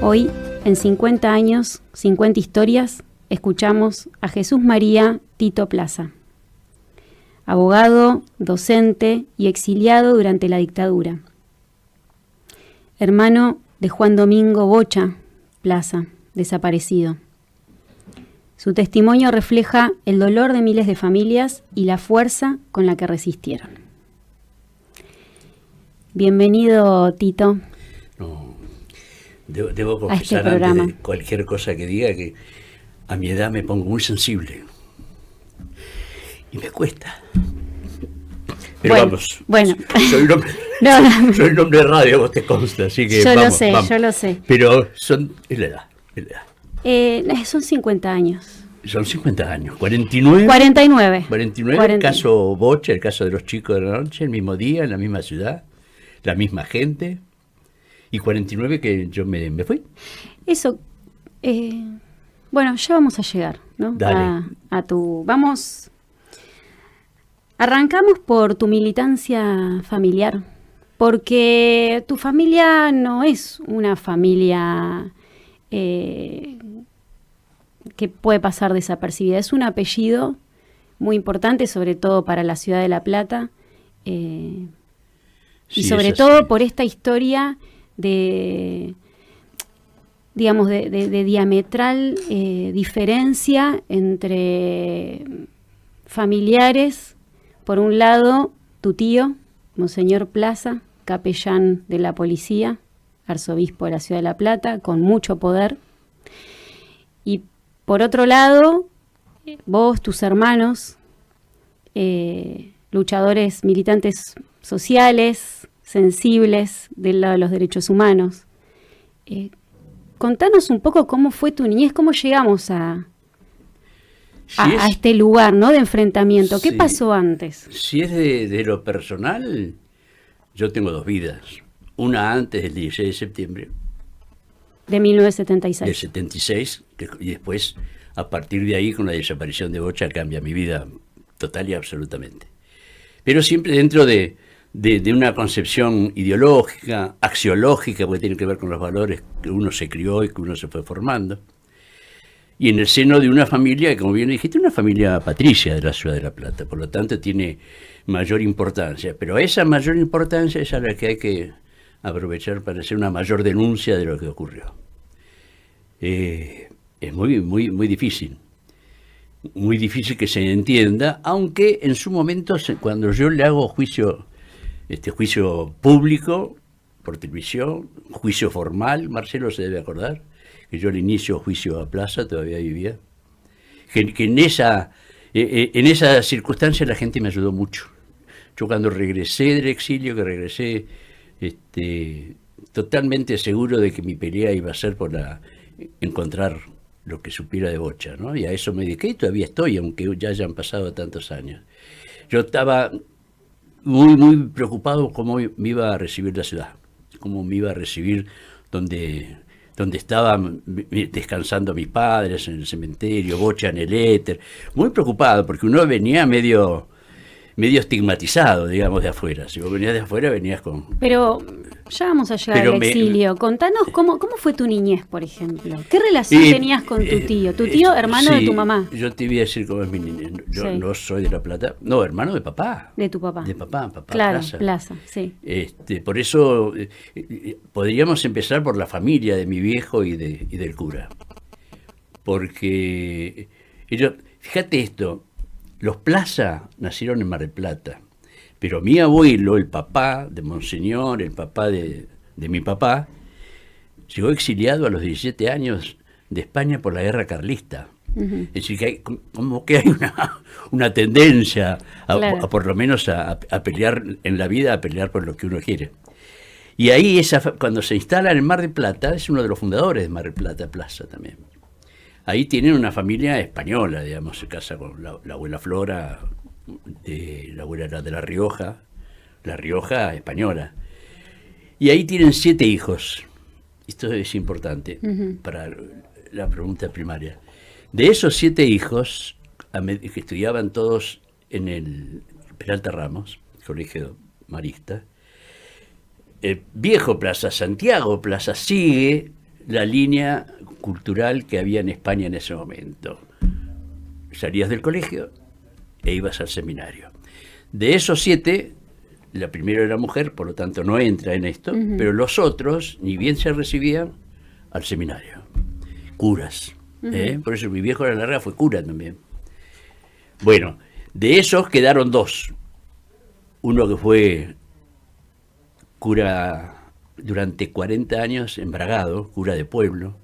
Hoy, en 50 años, 50 historias, escuchamos a Jesús María Tito Plaza, abogado, docente y exiliado durante la dictadura. Hermano de Juan Domingo Bocha Plaza, desaparecido. Su testimonio refleja el dolor de miles de familias y la fuerza con la que resistieron. Bienvenido, Tito. No, debo confesar antes de cualquier cosa que diga que a mi edad me pongo muy sensible. Y me cuesta. Pero bueno, vamos, bueno. Soy un hombre, soy un hombre de radio, vos te consta, así que yo vamos. Yo lo sé. Pero es la edad. Son 50 años. Son 50 años, 49. 49. 49, el caso Bocha, el caso de los chicos de la noche, el mismo día, en la misma ciudad, la misma gente. Y 49 que yo me fui. Eso, bueno, ya vamos a llegar, ¿no? Dale. Vamos, arrancamos por tu militancia familiar, porque tu familia no es una familia que puede pasar desapercibida, es un apellido muy importante, sobre todo para la ciudad de La Plata, y sobre todo por esta historia de diametral diferencia entre familiares. Por un lado, tu tío, Monseñor Plaza, capellán de la policía, arzobispo de la ciudad de La Plata, con mucho poder. Y por otro lado, vos, tus hermanos, luchadores, militantes sociales, sensibles del lado de los derechos humanos. Contanos un poco cómo fue tu niñez, cómo llegamos a este lugar, ¿no?, de enfrentamiento. ¿Qué pasó antes? Si es de lo personal, yo tengo dos vidas. Una antes del 16 de septiembre. De 1976. Del 76, y después, a partir de ahí, con la desaparición de Bocha, cambia mi vida total y absolutamente. Pero siempre dentro de una concepción ideológica, axiológica, porque tiene que ver con los valores que uno se crió y que uno se fue formando. Y en el seno de una familia, que, como bien dijiste, una familia patricia de la ciudad de La Plata, por lo tanto tiene mayor importancia. Pero esa mayor importancia es a la que hay que aprovechar para hacer una mayor denuncia de lo que ocurrió. Es muy difícil. Muy difícil que se entienda, aunque en su momento, cuando yo le hago juicio público por televisión, juicio formal, Marcelo se debe acordar, que yo al inicio juicio a Plaza, todavía vivía, que en esa circunstancia la gente me ayudó mucho. Yo cuando regresé del exilio, que regresé totalmente seguro de que mi pelea iba a ser por encontrar lo que supiera de Bocha, ¿no? Y a eso me dediqué y todavía estoy, aunque ya hayan pasado tantos años. Yo estaba muy preocupado cómo me iba a recibir la ciudad, cómo me iba a recibir donde estaban descansando mis padres, en el cementerio, Bocha en el éter. Muy preocupado, porque uno venía medio estigmatizado, digamos, de afuera. Si vos venías de afuera, venías con... Pero ya vamos a llegar al exilio. Contanos cómo fue tu niñez, por ejemplo. ¿Qué relación tenías con tu tío? ¿Tu tío, hermano de tu mamá? Yo te voy a decir cómo es mi niñez. Yo no soy de La Plata. No, hermano de papá. De tu papá. De papá Claro, Plaza, sí. Por eso podríamos empezar por la familia de mi viejo y del cura. Porque fíjate esto, los Plaza nacieron en Mar del Plata, pero mi abuelo, el papá de Monseñor, el papá de mi papá, llegó exiliado a los 17 años de España por la guerra carlista. Uh-huh. Es decir, que hay una tendencia, claro, a por lo menos a pelear en la vida, a pelear por lo que uno quiere. Y ahí, cuando se instala en Mar del Plata, es uno de los fundadores de Mar del Plata Plaza también. Ahí tienen una familia española, digamos, se casa con la abuela Flora, la abuela era de La Rioja española. Y ahí tienen 7 hijos. Esto es importante para la pregunta primaria. De esos 7 hijos, que estudiaban todos en el Peralta Ramos, colegio marista, el viejo Plaza Santiago Plaza sigue la línea cultural que había en España en ese momento. Salías del colegio e ibas al seminario. De esos 7, la primera era mujer, por lo tanto no entra en esto, pero los otros ni bien se recibían al seminario. Curas. Por eso mi viejo de la Larga fue cura también. Bueno, de esos quedaron 2. Uno que fue cura durante 40 años en Bragado, cura de pueblo,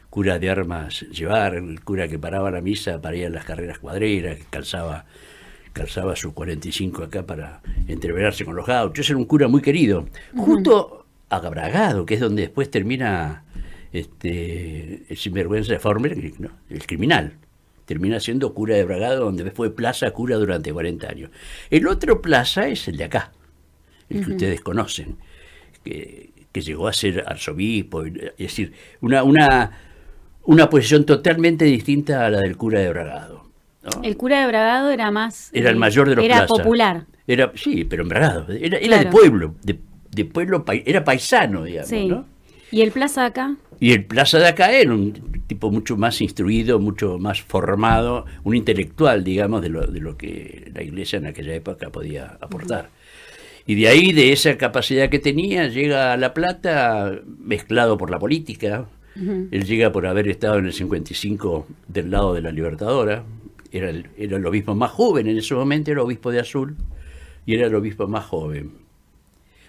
cura de armas llevar, el cura que paraba la misa para ir a las carreras cuadreras, que calzaba sus 45 acá para entreverarse con los gauchos. Era un cura muy querido. Justo a Bragado, que es donde después termina el sinvergüenza de Former, ¿no? El criminal. Termina siendo cura de Bragado, donde fue Plaza cura durante 40 años. El otro Plaza es el de acá, el que ustedes conocen, que llegó a ser arzobispo, es decir, una posición totalmente distinta a la del cura de Bragado, ¿no? El cura de Bragado era más... Era el mayor de los Era Plaza. popular. Sí, pero en Bragado. Era Claro. de pueblo, de pueblo, era paisano, digamos, Sí. ¿no? ¿Y el Plaza acá? Y el Plaza de acá era un tipo mucho más instruido, mucho más formado, un intelectual, digamos, de lo que la Iglesia en aquella época podía aportar. Y de ahí, de esa capacidad que tenía, llega a La Plata mezclado por la política. Él llega por haber estado en el 55 del lado de la Libertadora. Era el obispo más joven en ese momento, era obispo de Azul, y era el obispo más joven.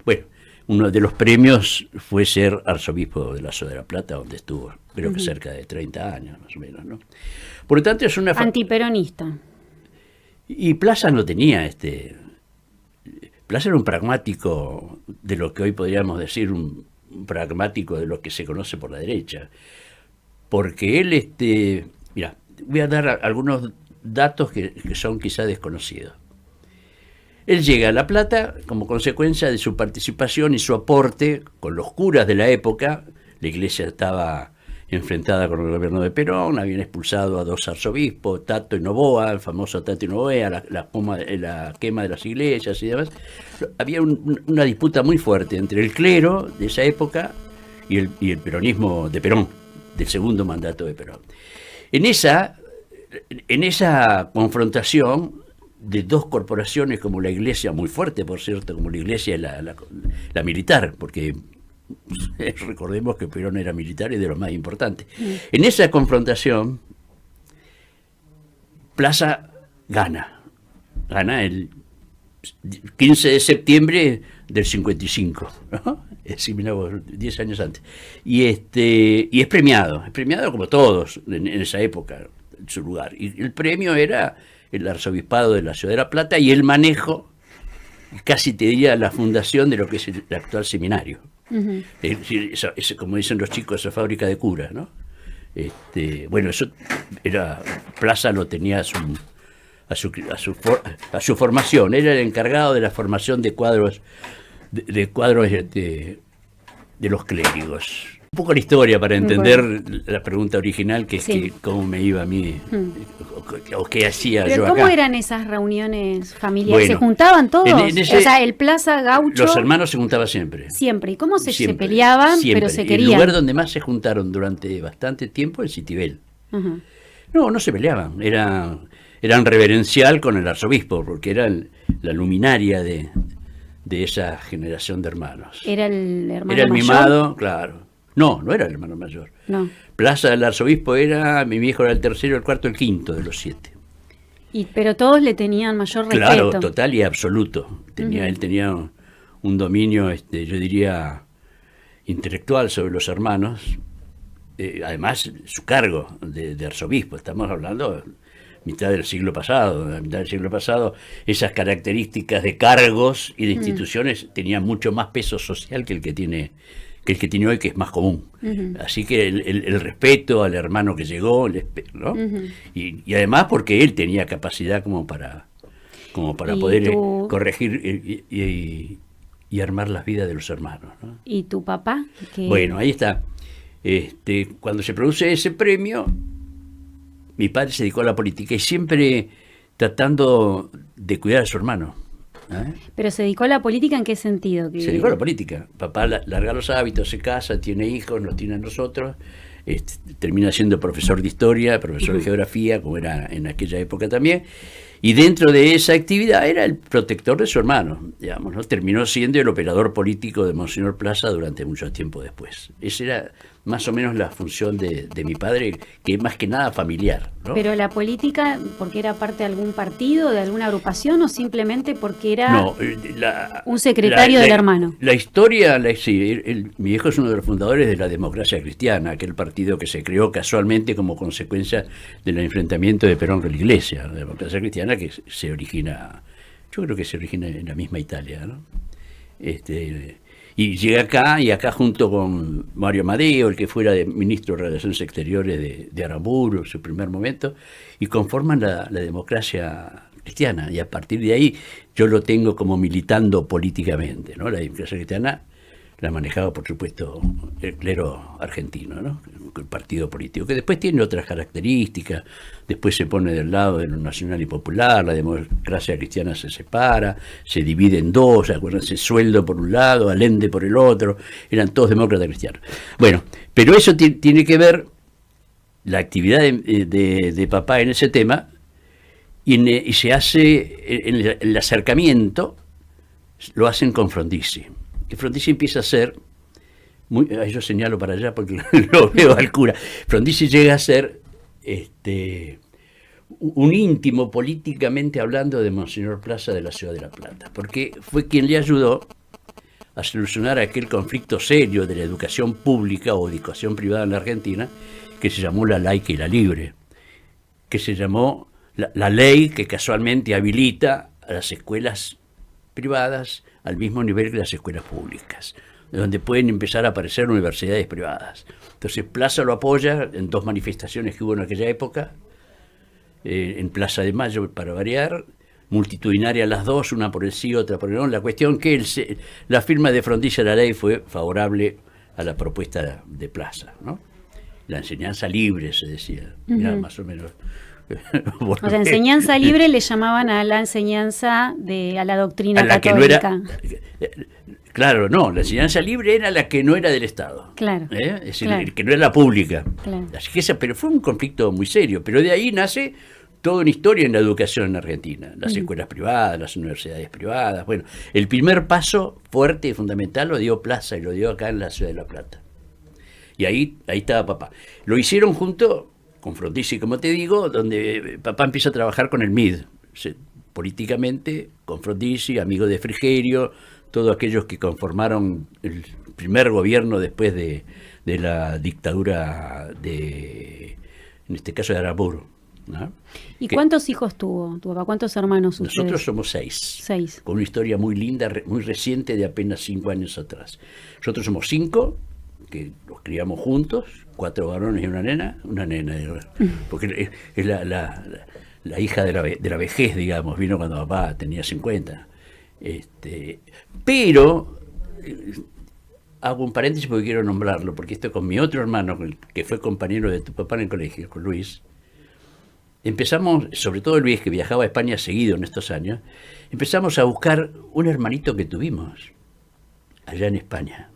Bueno, uno de los premios fue ser arzobispo de la Ciudad de La Plata, donde estuvo, creo que cerca de 30 años, más o menos, ¿no? Por lo tanto, es una... Antiperonista. Y Plaza no tenía Plaza era un pragmático de lo que hoy podríamos decir un pragmático de lo que se conoce por la derecha. Porque él, mira, voy a dar algunos datos que son quizá desconocidos. Él llega a La Plata como consecuencia de su participación y su aporte con los curas de la época. La Iglesia estaba enfrentada con el gobierno de Perón, habían expulsado a 2 arzobispos, Tato y Novoa, el famoso Tato y Novoa, la quema de las iglesias y demás. Había una disputa muy fuerte entre el clero de esa época y el peronismo de Perón, del segundo mandato de Perón. En esa confrontación de 2 corporaciones como la Iglesia, muy fuerte por cierto, como la Iglesia y la militar, porque recordemos que Perón era militar y de los más importantes. En esa confrontación, Plaza gana el 15 de septiembre del 55, ¿no? Es decir, mirá vos, 10 años antes. Y es premiado como todos en esa época, en su lugar. Y el premio era el arzobispado de la Ciudad de La Plata y el manejo, casi te diría la fundación de lo que es el actual seminario. Es decir, como dicen los chicos, esa fábrica de curas, ¿no? Bueno, eso era, Plaza lo tenía a su formación, era el encargado de la formación de cuadros de los clérigos. Un poco la historia para entender la pregunta original, que es que cómo me iba a mí, o qué hacía ¿Pero yo cómo acá. eran esas reuniones familiares? Bueno, ¿Se juntaban todos? o O sea, el Plaza Gaucho... Los hermanos se juntaban siempre. Siempre. ¿Y cómo se Siempre, peleaban, siempre. pero se El querían? lugar donde más se juntaron durante bastante tiempo, el Citibel. No se peleaban, eran reverencial con el arzobispo, porque era la luminaria de esa generación de hermanos. ¿Era el hermano Era el mayor? mimado, claro. No era el hermano mayor. No. Plaza del arzobispo mi viejo era el tercero, el cuarto, el quinto de los 7. Pero todos le tenían mayor respeto. Claro, total y absoluto. Él tenía un dominio, yo diría, intelectual sobre los hermanos. Además, su cargo de arzobispo, estamos hablando mitad del siglo pasado. En la mitad del siglo pasado, esas características de cargos y de instituciones tenían mucho más peso social que el que tiene hoy, que es más común. Así que el respeto al hermano que llegó, ¿no? Y además porque él tenía capacidad como para poder corregir y armar las vidas de los hermanos, ¿no? ¿Y tu papá? Bueno, ahí está. Cuando se produce ese premio, mi padre se dedicó a la política y siempre tratando de cuidar a su hermano. ¿Pero se dedicó a la política en qué sentido? Se dedicó a la política. Papá larga los hábitos, se casa, tiene hijos, nos tiene a nosotros, termina siendo profesor de historia, profesor de geografía, como era en aquella época también, y dentro de esa actividad era el protector de su hermano, digamos, ¿no? Terminó siendo el operador político de Monseñor Plaza durante mucho tiempo después. Esa era más o menos la función de mi padre, que es más que nada familiar, ¿no? ¿Pero la política porque era parte de algún partido, de alguna agrupación, o simplemente porque era un secretario del hermano? La historia, mi viejo es uno de los fundadores de la Democracia Cristiana, aquel partido que se creó casualmente como consecuencia del enfrentamiento de Perón con la Iglesia. La Democracia Cristiana que se origina, yo creo que se origina en la misma Italia, ¿no? Y llega acá, y acá junto con Mario Amadeo, el que fuera ministro de Relaciones Exteriores de Aramburu en su primer momento, y conforman la Democracia Cristiana, y a partir de ahí yo lo tengo como militando políticamente, ¿no? La Democracia Cristiana la manejaba, por supuesto, el clero argentino, ¿no? El partido político, que después tiene otras características, después se pone del lado de lo nacional y popular, la Democracia Cristiana se separa, se divide en dos, acuérdense, Sueldo por un lado, Allende por el otro, eran todos demócratas cristianos. Bueno, pero eso tiene que ver, la actividad de papá en ese tema, y se hace, el acercamiento, lo hacen con Frondizi. Y Frondizi empieza a ser, yo señalo para allá porque lo veo al cura, Frondizi llega a ser un íntimo políticamente hablando de Monseñor Plaza de la Ciudad de La Plata, porque fue quien le ayudó a solucionar aquel conflicto serio de la educación pública o educación privada en la Argentina, que se llamó la laica y la libre, que se llamó la ley que casualmente habilita a las escuelas privadas al mismo nivel que las escuelas públicas, donde pueden empezar a aparecer universidades privadas. Entonces Plaza lo apoya en dos manifestaciones que hubo en aquella época, en Plaza de Mayo para variar, multitudinaria las dos, una por el sí, otra por el no. La cuestión que la firma de Frondizi a la ley fue favorable a la propuesta de Plaza, ¿no? La enseñanza libre, se decía, mirá, más o menos. O sea, enseñanza libre le llamaban a la enseñanza a la doctrina católica. Claro, no, la enseñanza libre era la que no era del Estado. Claro. Es decir, claro, que no era la pública. Claro. Así que pero fue un conflicto muy serio. Pero de ahí nace toda una historia en la educación en Argentina. Las escuelas privadas, las universidades privadas. Bueno, el primer paso fuerte y fundamental lo dio Plaza y lo dio acá en la Ciudad de La Plata. Y ahí estaba papá. Lo hicieron junto con Frondizi, como te digo, donde papá empieza a trabajar con el MID, políticamente, con Frondizi, amigo de Frigerio, todos aquellos que conformaron el primer gobierno después de la dictadura en este caso de Aramburu, ¿no? ¿Y cuántos hijos tuvo tu papá? ¿Cuántos hermanos ustedes? Nosotros somos 6. Con una historia muy linda, muy reciente, de apenas 5 años atrás. Nosotros somos 5, que los criamos juntos, 4 varones y una nena, porque es la hija de la vejez, digamos, vino cuando papá tenía 50. Pero hago un paréntesis porque quiero nombrarlo, porque esto con mi otro hermano, que fue compañero de tu papá en el colegio, con Luis, empezamos, sobre todo Luis, que viajaba a España seguido en estos años, empezamos a buscar un hermanito que tuvimos allá en España.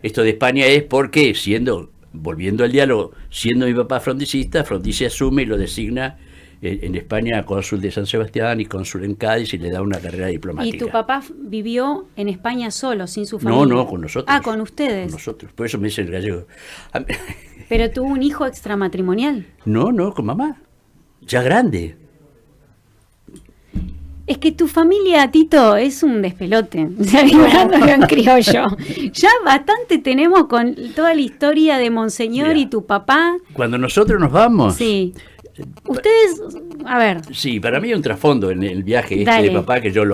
Esto de España es porque, volviendo al diálogo, siendo mi papá frondicista, Frondizi asume y lo designa en España cónsul de San Sebastián y cónsul en Cádiz, y le da una carrera diplomática. ¿Y tu papá vivió en España solo, sin su familia? No, con nosotros. Ah, con ustedes. Con nosotros, por eso me dice el gallego. ¿Pero tuvo un hijo extramatrimonial? No, con mamá, ya grande. Es que tu familia, Tito, es un despelote, hablándolo en criollo. Ya bastante tenemos con toda la historia de Monseñor. Mirá, y tu papá. Cuando nosotros nos vamos, sí, Ustedes, a ver. Sí, para mí hay un trasfondo en el viaje Dale. de papá, que yo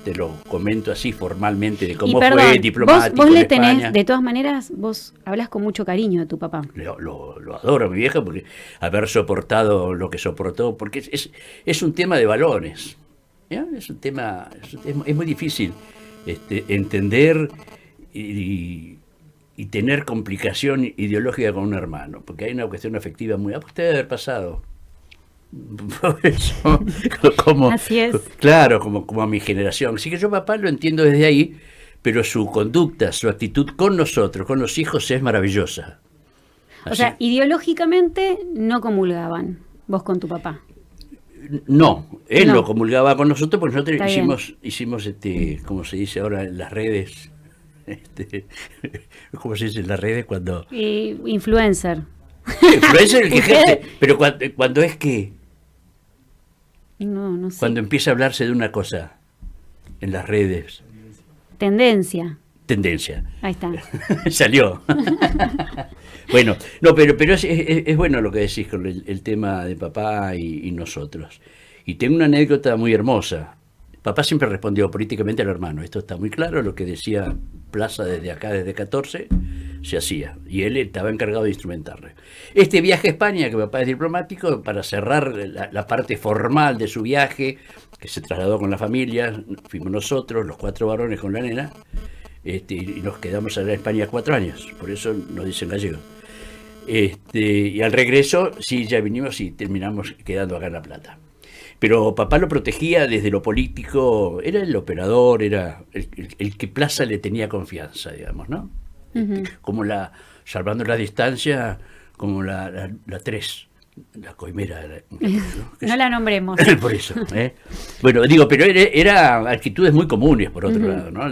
te lo comento así formalmente, de cómo Perdón, fue diplomático vos le en tenés, España. de todas maneras, vos hablas con mucho cariño de tu papá. Lo adoro a mi vieja, porque haber soportado lo que soportó, porque es un tema de valores. ¿Ya? Es un tema, es muy difícil entender y tener complicación ideológica con un hermano, porque hay una cuestión afectiva muy... usted debe haber pasado por eso, como, Así es. claro, como a mi generación. Así que yo papá lo entiendo desde ahí, pero su conducta, su actitud con nosotros, con los hijos, es maravillosa. O Así- sea, ideológicamente no comulgaban vos con tu papá. No, él No. lo comulgaba con nosotros, porque nosotros Está bien. hicimos como se dice ahora en las redes, ¿cómo se dice en las redes? Cuando... Influencer. Influencer el que Ustedes- ejerce, pero cuando es que, No sé. cuando empieza a hablarse de una cosa en las redes, Tendencia. tendencia, Ahí está. salió. Bueno, no, pero es bueno lo que decís con el tema de papá y nosotros. Y tengo una anécdota muy hermosa. Papá siempre respondió políticamente al hermano. Esto está muy claro, lo que decía Plaza desde acá, desde 14, se hacía. Y él estaba encargado de instrumentarle. Este viaje a España, que papá es diplomático, para cerrar la parte formal de su viaje, que se trasladó con la familia, fuimos nosotros, los 4 varones con la nena, y nos quedamos allá en España 4 años, por eso nos dicen gallegos. Y al regreso, sí, ya vinimos y terminamos quedando acá en La Plata. Pero papá lo protegía desde lo político, era el operador, era el que Plaza le tenía confianza, digamos, ¿no? Como salvando la distancia, como la 3, la coimera. No la nombremos. Por eso, ¿eh? Bueno, digo, pero era actitudes muy comunes, por otro lado, ¿no?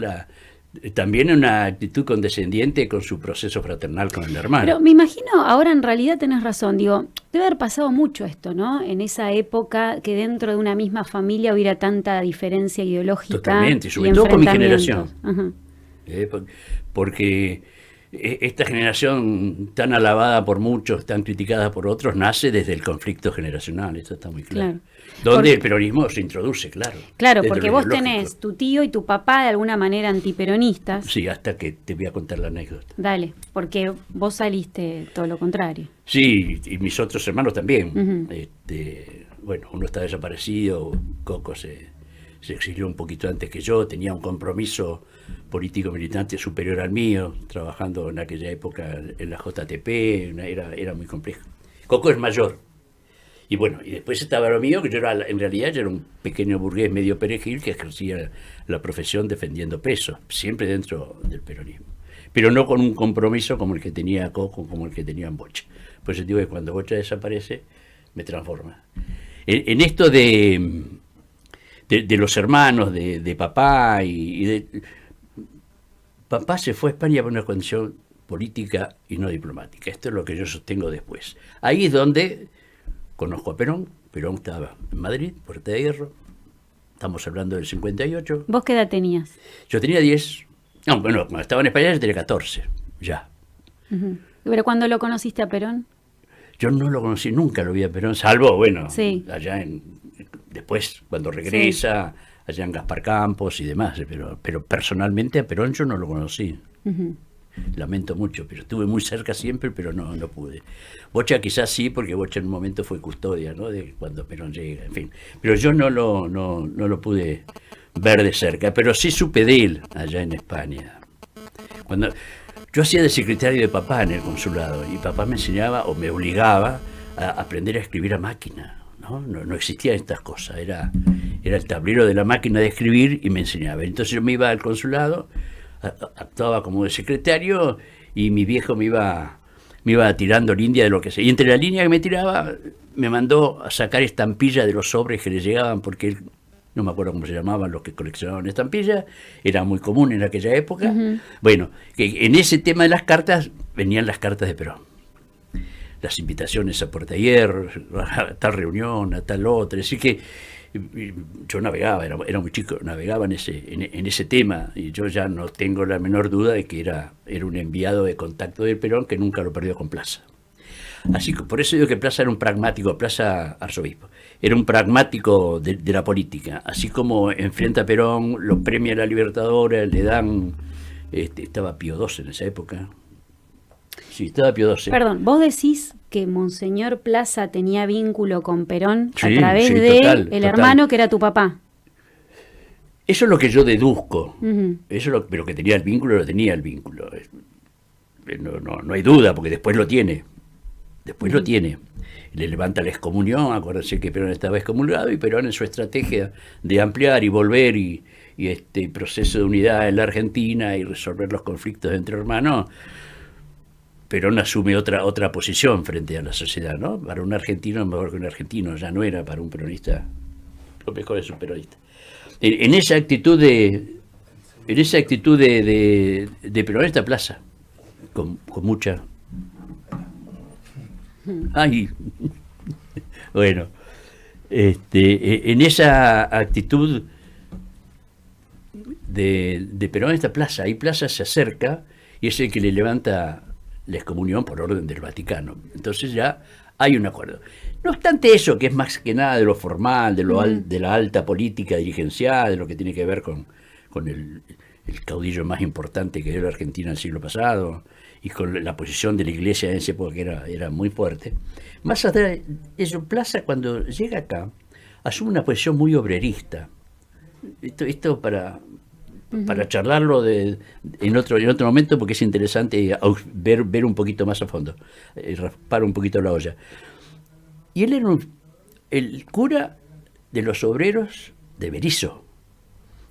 También una actitud condescendiente con su proceso fraternal con el hermano. Pero me imagino, ahora en realidad tenés razón, digo, debe haber pasado mucho esto, ¿no? En esa época que dentro de una misma familia hubiera tanta diferencia ideológica. Totalmente, y sobre y todo con mi enfrentamientos. generación. Ajá. Porque esta generación tan alabada por muchos, tan criticada por otros, nace desde el conflicto generacional, esto está muy claro. Claro. Donde el peronismo se introduce, claro. Claro, desde porque lo vos ideológico. tenés tu tío y tu papá de alguna manera antiperonistas. Sí, hasta que te voy a contar la anécdota. Dale, porque vos saliste todo lo contrario. Sí, y mis otros hermanos también. Ujú. Bueno, uno está desaparecido, Coco se exilió un poquito antes que yo, tenía un compromiso político militante superior al mío, trabajando en aquella época en la JTP, era muy complejo. Coco es mayor. Y bueno, y después estaba lo mío, que en realidad yo era un pequeño burgués medio perejil que ejercía la profesión defendiendo pesos, siempre dentro del peronismo. Pero no con un compromiso como el que tenía Coco, como el que tenía Bocha. Pues yo digo que cuando Bocha desaparece, me transforma. En esto de los hermanos, de papá papá se fue a España por una condición política y no diplomática. Esto es lo que yo sostengo después. Ahí es donde conozco a Perón. Perón estaba en Madrid, Puerta de Hierro. Estamos hablando del 58. ¿Vos qué edad tenías? Yo tenía 10. No, bueno, cuando estaba en España yo tenía 14, ya. Ujú. Pero cuando lo conociste a Perón, Yo no lo conocí, nunca lo vi a Perón, salvo, bueno, Sí. allá después, cuando regresa, allá en Gaspar Campos y demás, pero personalmente a Perón yo no lo conocí. ujú, Lamento mucho, pero estuve muy cerca siempre, pero no pude. Bocha quizás sí, porque Bocha en un momento fue custodia, ¿no? De cuando Perón llega, en fin. Pero yo no lo pude ver de cerca, pero sí supe de él allá en España. Cuando yo hacía de secretario de papá en el consulado, y papá me enseñaba o me obligaba a aprender a escribir a máquina. No existían estas cosas, era el tablero de la máquina de escribir y me enseñaba. Entonces yo me iba al consulado, actuaba como de secretario y mi viejo me iba tirando línea de lo que sea. Y entre la línea que me tiraba, me mandó a sacar estampillas de los sobres que le llegaban, porque él, no me acuerdo cómo se llamaban los que coleccionaban estampillas, era muy común en aquella época. Bueno, que en ese tema de las cartas venían las cartas de Perón. Las invitaciones a Puerta de Hierro, a tal reunión, a tal otra. Así que yo navegaba, era muy chico, navegaba en ese tema, y yo ya no tengo la menor duda de que era un enviado de contacto de Perón que nunca lo perdió con Plaza. Así que por eso digo que Plaza era un pragmático, Plaza Arzobispo, era un pragmático de la política. Así como enfrenta a Perón, lo premia a la Libertadora, le dan... estaba Pío XII en esa época. Sí, estaba Pío XII. Perdón, vos decís que Monseñor Plaza tenía vínculo con Perón Sí, a través sí, de total, el total. hermano que era tu papá. Eso es lo que yo deduzco. Ujú. Pero que tenía el vínculo, lo tenía el vínculo. No hay duda, porque después lo tiene. Después lo tiene. Le levanta la excomunión, acuérdense que Perón estaba excomulgado, y Perón en su estrategia de ampliar y volver y este proceso de unidad en la Argentina y resolver los conflictos entre hermanos, Perón asume otra posición frente a la sociedad, ¿no? Para un argentino es mejor que un argentino, ya no era para un peronista, lo mejor es un peronista. En esa actitud de Perón está Plaza, con mucha... Ay, bueno, en esa actitud de Perón está Plaza, y Plaza se acerca y es el que le levanta la excomunión por orden del Vaticano. Entonces ya hay un acuerdo. No obstante eso, que es más que nada de lo formal, de la alta política dirigencial, de lo que tiene que ver con el caudillo más importante que dio la Argentina el siglo pasado, y con la posición de la Iglesia en esa época que era muy fuerte. Más allá de eso, Plaza, cuando llega acá, asume una posición muy obrerista. Esto para charlarlo en otro momento, porque es interesante ver un poquito más a fondo, raspar un poquito la olla. Y él era el cura de los obreros de Berisso.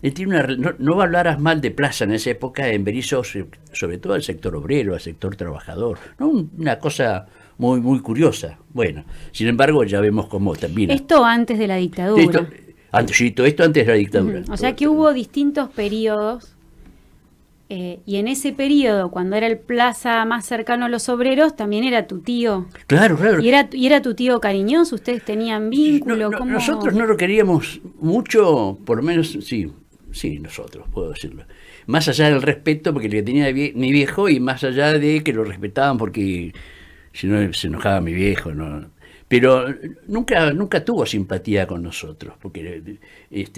Él tiene no hablaras mal de Plaza en esa época, en Berisso, sobre todo al sector obrero, al sector trabajador, ¿no? Una cosa muy, muy curiosa. Bueno, sin embargo, ya vemos cómo termina. Esto antes de la dictadura. Esto antes de la dictadura. O sea que hubo distintos periodos, y en ese periodo, cuando era el Plaza más cercano a los obreros, también era tu tío. Claro, claro. ¿Y era tu tío cariñoso? ¿Ustedes tenían vínculo? ¿Cómo? Nosotros no lo queríamos mucho, por lo menos, sí, nosotros, puedo decirlo. Más allá del respeto, porque le tenía mi viejo, y más allá de que lo respetaban porque si no se enojaba mi viejo, ¿no? Pero nunca tuvo simpatía con nosotros, porque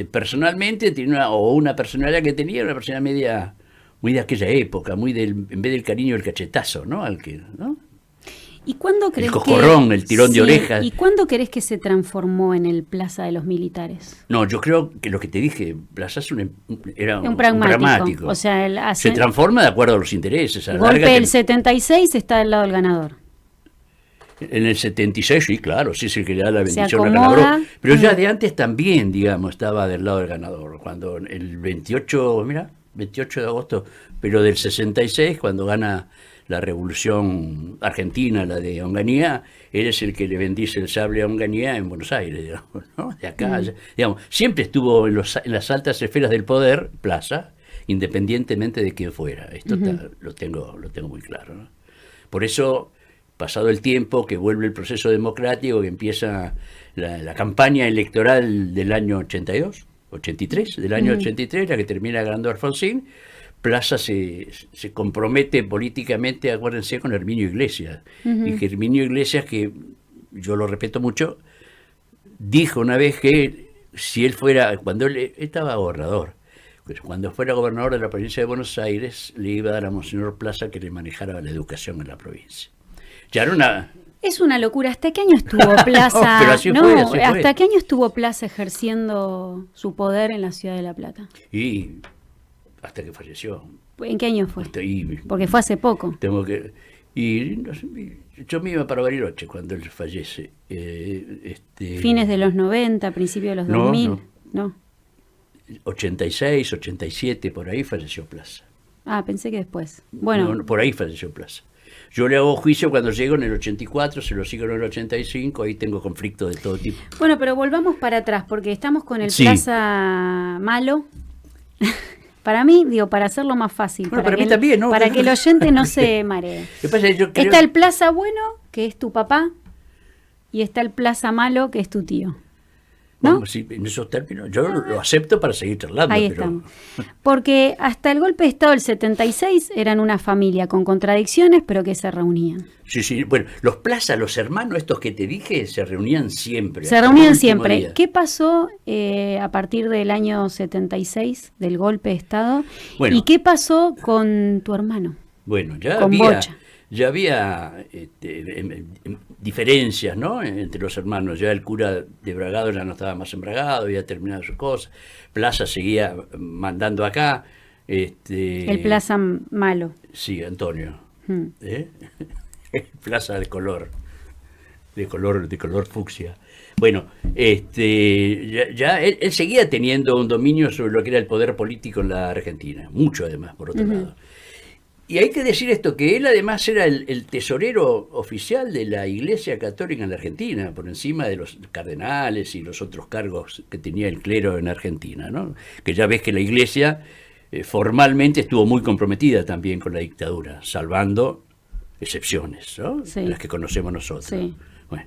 personalmente tenía una personalidad que tenía, una personalidad muy de aquella época, en vez del cariño, el cachetazo, ¿no? ¿No? ¿Y cuándo crees el coscorrón, el tirón de orejas. ¿Y cuándo crees que se transformó en el Plaza de los Militares? No, yo creo que lo que te dije, Plaza era un pragmático. O sea, se transforma de acuerdo a los intereses. El golpe del 76 está del lado del ganador. En el 76, sí, claro, sí es el que le da la bendición al ganador. Pero ya de antes también, digamos, estaba del lado del ganador. Cuando el 28 de agosto, pero del 66, cuando gana la Revolución Argentina, la de Onganía, él es el que le bendice el sable a Onganía en Buenos Aires, digamos, ¿no? De acá, digamos, siempre estuvo en las altas esferas del poder, Plaza, independientemente de quién fuera. Esto lo tengo muy claro, ¿no? Por eso, pasado el tiempo, que vuelve el proceso democrático, que empieza la campaña electoral del año 83, del año 83, la que termina ganando Alfonsín, Plaza se compromete políticamente, acuérdense, con Herminio Iglesias. Y que Herminio Iglesias, que yo lo respeto mucho, dijo una vez que si él fuera, cuando él estaba gobernador, pues cuando fuera gobernador de la provincia de Buenos Aires, le iba a dar a Monseñor Plaza que le manejara la educación en la provincia. Ya era una... Es una locura. ¿Hasta qué año estuvo Plaza? Pero así fue. ¿Hasta qué año estuvo Plaza ejerciendo su poder en la ciudad de La Plata? Y hasta que falleció. ¿En qué año fue? Porque fue hace poco. Yo me iba para Bariloche cuando él fallece. ¿Fines de los 90, principios de los 2000? No. 86, 87, por ahí falleció Plaza. Ah, pensé que después. Bueno. No, por ahí falleció Plaza. Yo le hago juicio cuando llego en el 84, se lo sigo en el 85, ahí tengo conflictos de todo tipo. Bueno, pero volvamos para atrás, porque estamos con el Plaza malo. Para mí, para hacerlo más fácil. Bueno, para mí también, ¿no? Para que el oyente no se maree. Está el Plaza bueno, que es tu papá, y está el Plaza malo, que es tu tío. ¿no? Vamos, sí, en esos términos, yo lo acepto para seguir charlando. Ahí pero... estamos. Porque hasta el golpe de Estado del 76 eran una familia con contradicciones, pero que se reunían. Sí, sí, bueno, los Plaza, los hermanos estos que te dije, se reunían siempre. Se reunían siempre. ¿Qué pasó a partir del año 76, del golpe de Estado? Bueno, ¿y qué pasó con tu hermano? Bueno, con Bocha. Ya había diferencias, ¿no?, entre los hermanos. Ya el cura de Bragado ya no estaba más en Bragado, había terminado sus cosas. Plaza seguía mandando acá. El Plaza malo. Sí, Antonio. Plaza de color fucsia. Bueno, ya él seguía teniendo un dominio sobre lo que era el poder político en la Argentina, mucho además, por otro lado. Y hay que decir esto, que él además era el tesorero oficial de la Iglesia Católica en la Argentina, por encima de los cardenales y los otros cargos que tenía el clero en Argentina, ¿no? Que ya ves que la Iglesia formalmente estuvo muy comprometida también con la dictadura, salvando excepciones, ¿no? Sí. Las que conocemos nosotros. Sí. Bueno,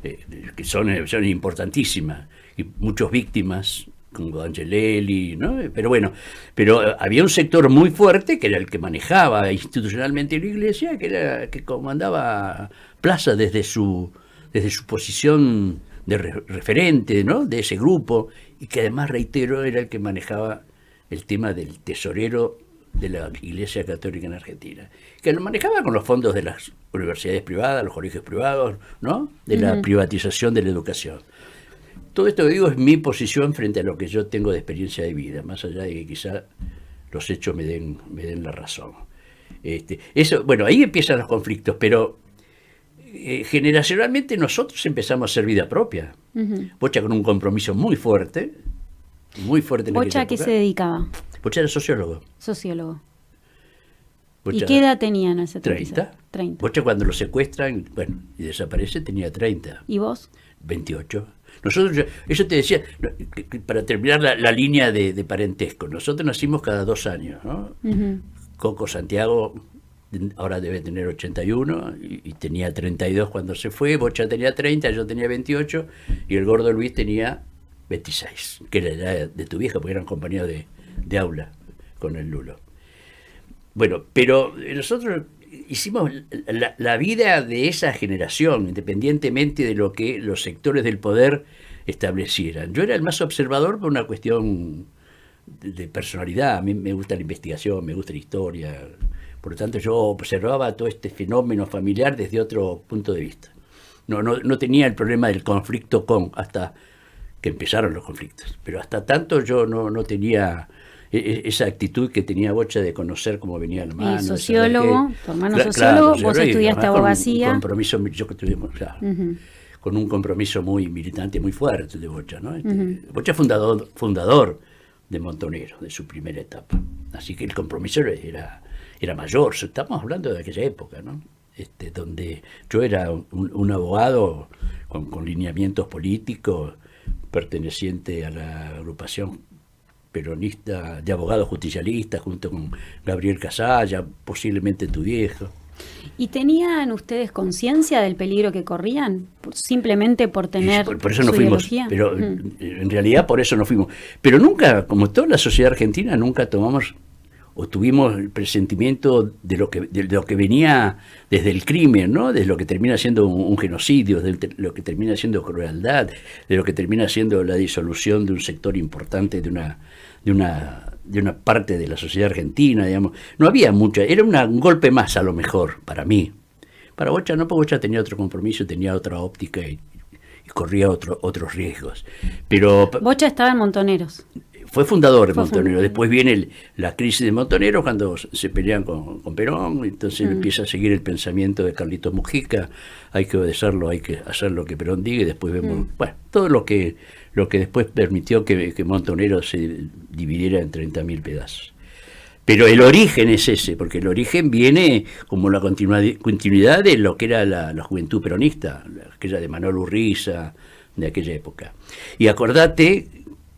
que son importantísimas, y muchas víctimas, como Angelelli, ¿no? Pero bueno, había un sector muy fuerte que era el que manejaba institucionalmente la Iglesia, que era que comandaba Plaza desde su posición de referente, ¿no?, de ese grupo, y que además, reitero, era el que manejaba el tema del tesorero de la Iglesia Católica en Argentina, que lo manejaba con los fondos de las universidades privadas, los colegios privados, ¿no?, de la privatización de la educación. Todo esto que digo es mi posición frente a lo que yo tengo de experiencia de vida, más allá de que quizá los hechos me den la razón. Eso, bueno, ahí empiezan los conflictos, pero generacionalmente nosotros empezamos a hacer vida propia. Bocha con un compromiso muy fuerte en ¿Bocha a qué se dedicaba? Bocha era sociólogo. Sociólogo. Bocha, ¿y qué edad tenía en ese 30. Bocha cuando lo secuestran, bueno, y desaparece, tenía 30. ¿Y vos? 28. Nosotros, eso te decía, para terminar la línea de parentesco, nosotros nacimos cada 2 años, ¿no? Coco Santiago ahora debe tener 81 y tenía 32 cuando se fue, Bocha tenía 30, yo tenía 28 y el gordo Luis tenía 26, que era la edad de tu vieja, porque eran compañeros de aula con el Lulo. Bueno, pero nosotros hicimos la vida de esa generación, independientemente de lo que los sectores del poder establecieran. Yo era el más observador por una cuestión de personalidad. A mí me gusta la investigación, me gusta la historia. Por lo tanto, yo observaba todo este fenómeno familiar desde otro punto de vista. No tenía el problema del conflicto hasta que empezaron los conflictos. Pero hasta tanto yo no tenía esa actitud que tenía Bocha de conocer cómo venía la mano. Y sociólogo, tu hermano sociólogo, vos estudiaste abogacía. Con un compromiso, con un compromiso muy militante, muy fuerte de Bocha, ¿no? Bocha fundador de Montoneros, de su primera etapa. Así que el compromiso era mayor. Estamos hablando de aquella época, ¿no? Donde yo era un abogado con lineamientos políticos, perteneciente a la agrupación peronista de abogados justicialistas, junto con Gabriel Casalla, posiblemente tu viejo. ¿Y tenían ustedes conciencia del peligro que corrían? Simplemente por tener por eso no fuimos, ideología. Pero en realidad por eso no fuimos. Pero nunca, como toda la sociedad argentina, nunca tomamos o tuvimos el presentimiento de lo que venía desde el crimen, ¿no? De lo que termina siendo un genocidio, de lo que termina siendo crueldad, de lo que termina siendo la disolución de un sector importante de una parte de la sociedad argentina, digamos. No había mucha, era un golpe más a lo mejor para mí. Para Bocha no, porque Bocha tenía otro compromiso, tenía otra óptica y corría otros riesgos. Pero Bocha estaba en Montoneros. Fue fundador de Montoneros. Después viene la crisis de Montoneros cuando se pelean con Perón, entonces empieza a seguir el pensamiento de Carlitos Mujica, hay que obedecerlo, hay que hacer lo que Perón diga, y después vemos, bueno, todo lo que después permitió que Montoneros se dividiera en 30.000 pedazos. Pero el origen es ese, porque el origen viene como la continuidad de lo que era la juventud peronista, aquella de Manuel Urriza, de aquella época. Y acordate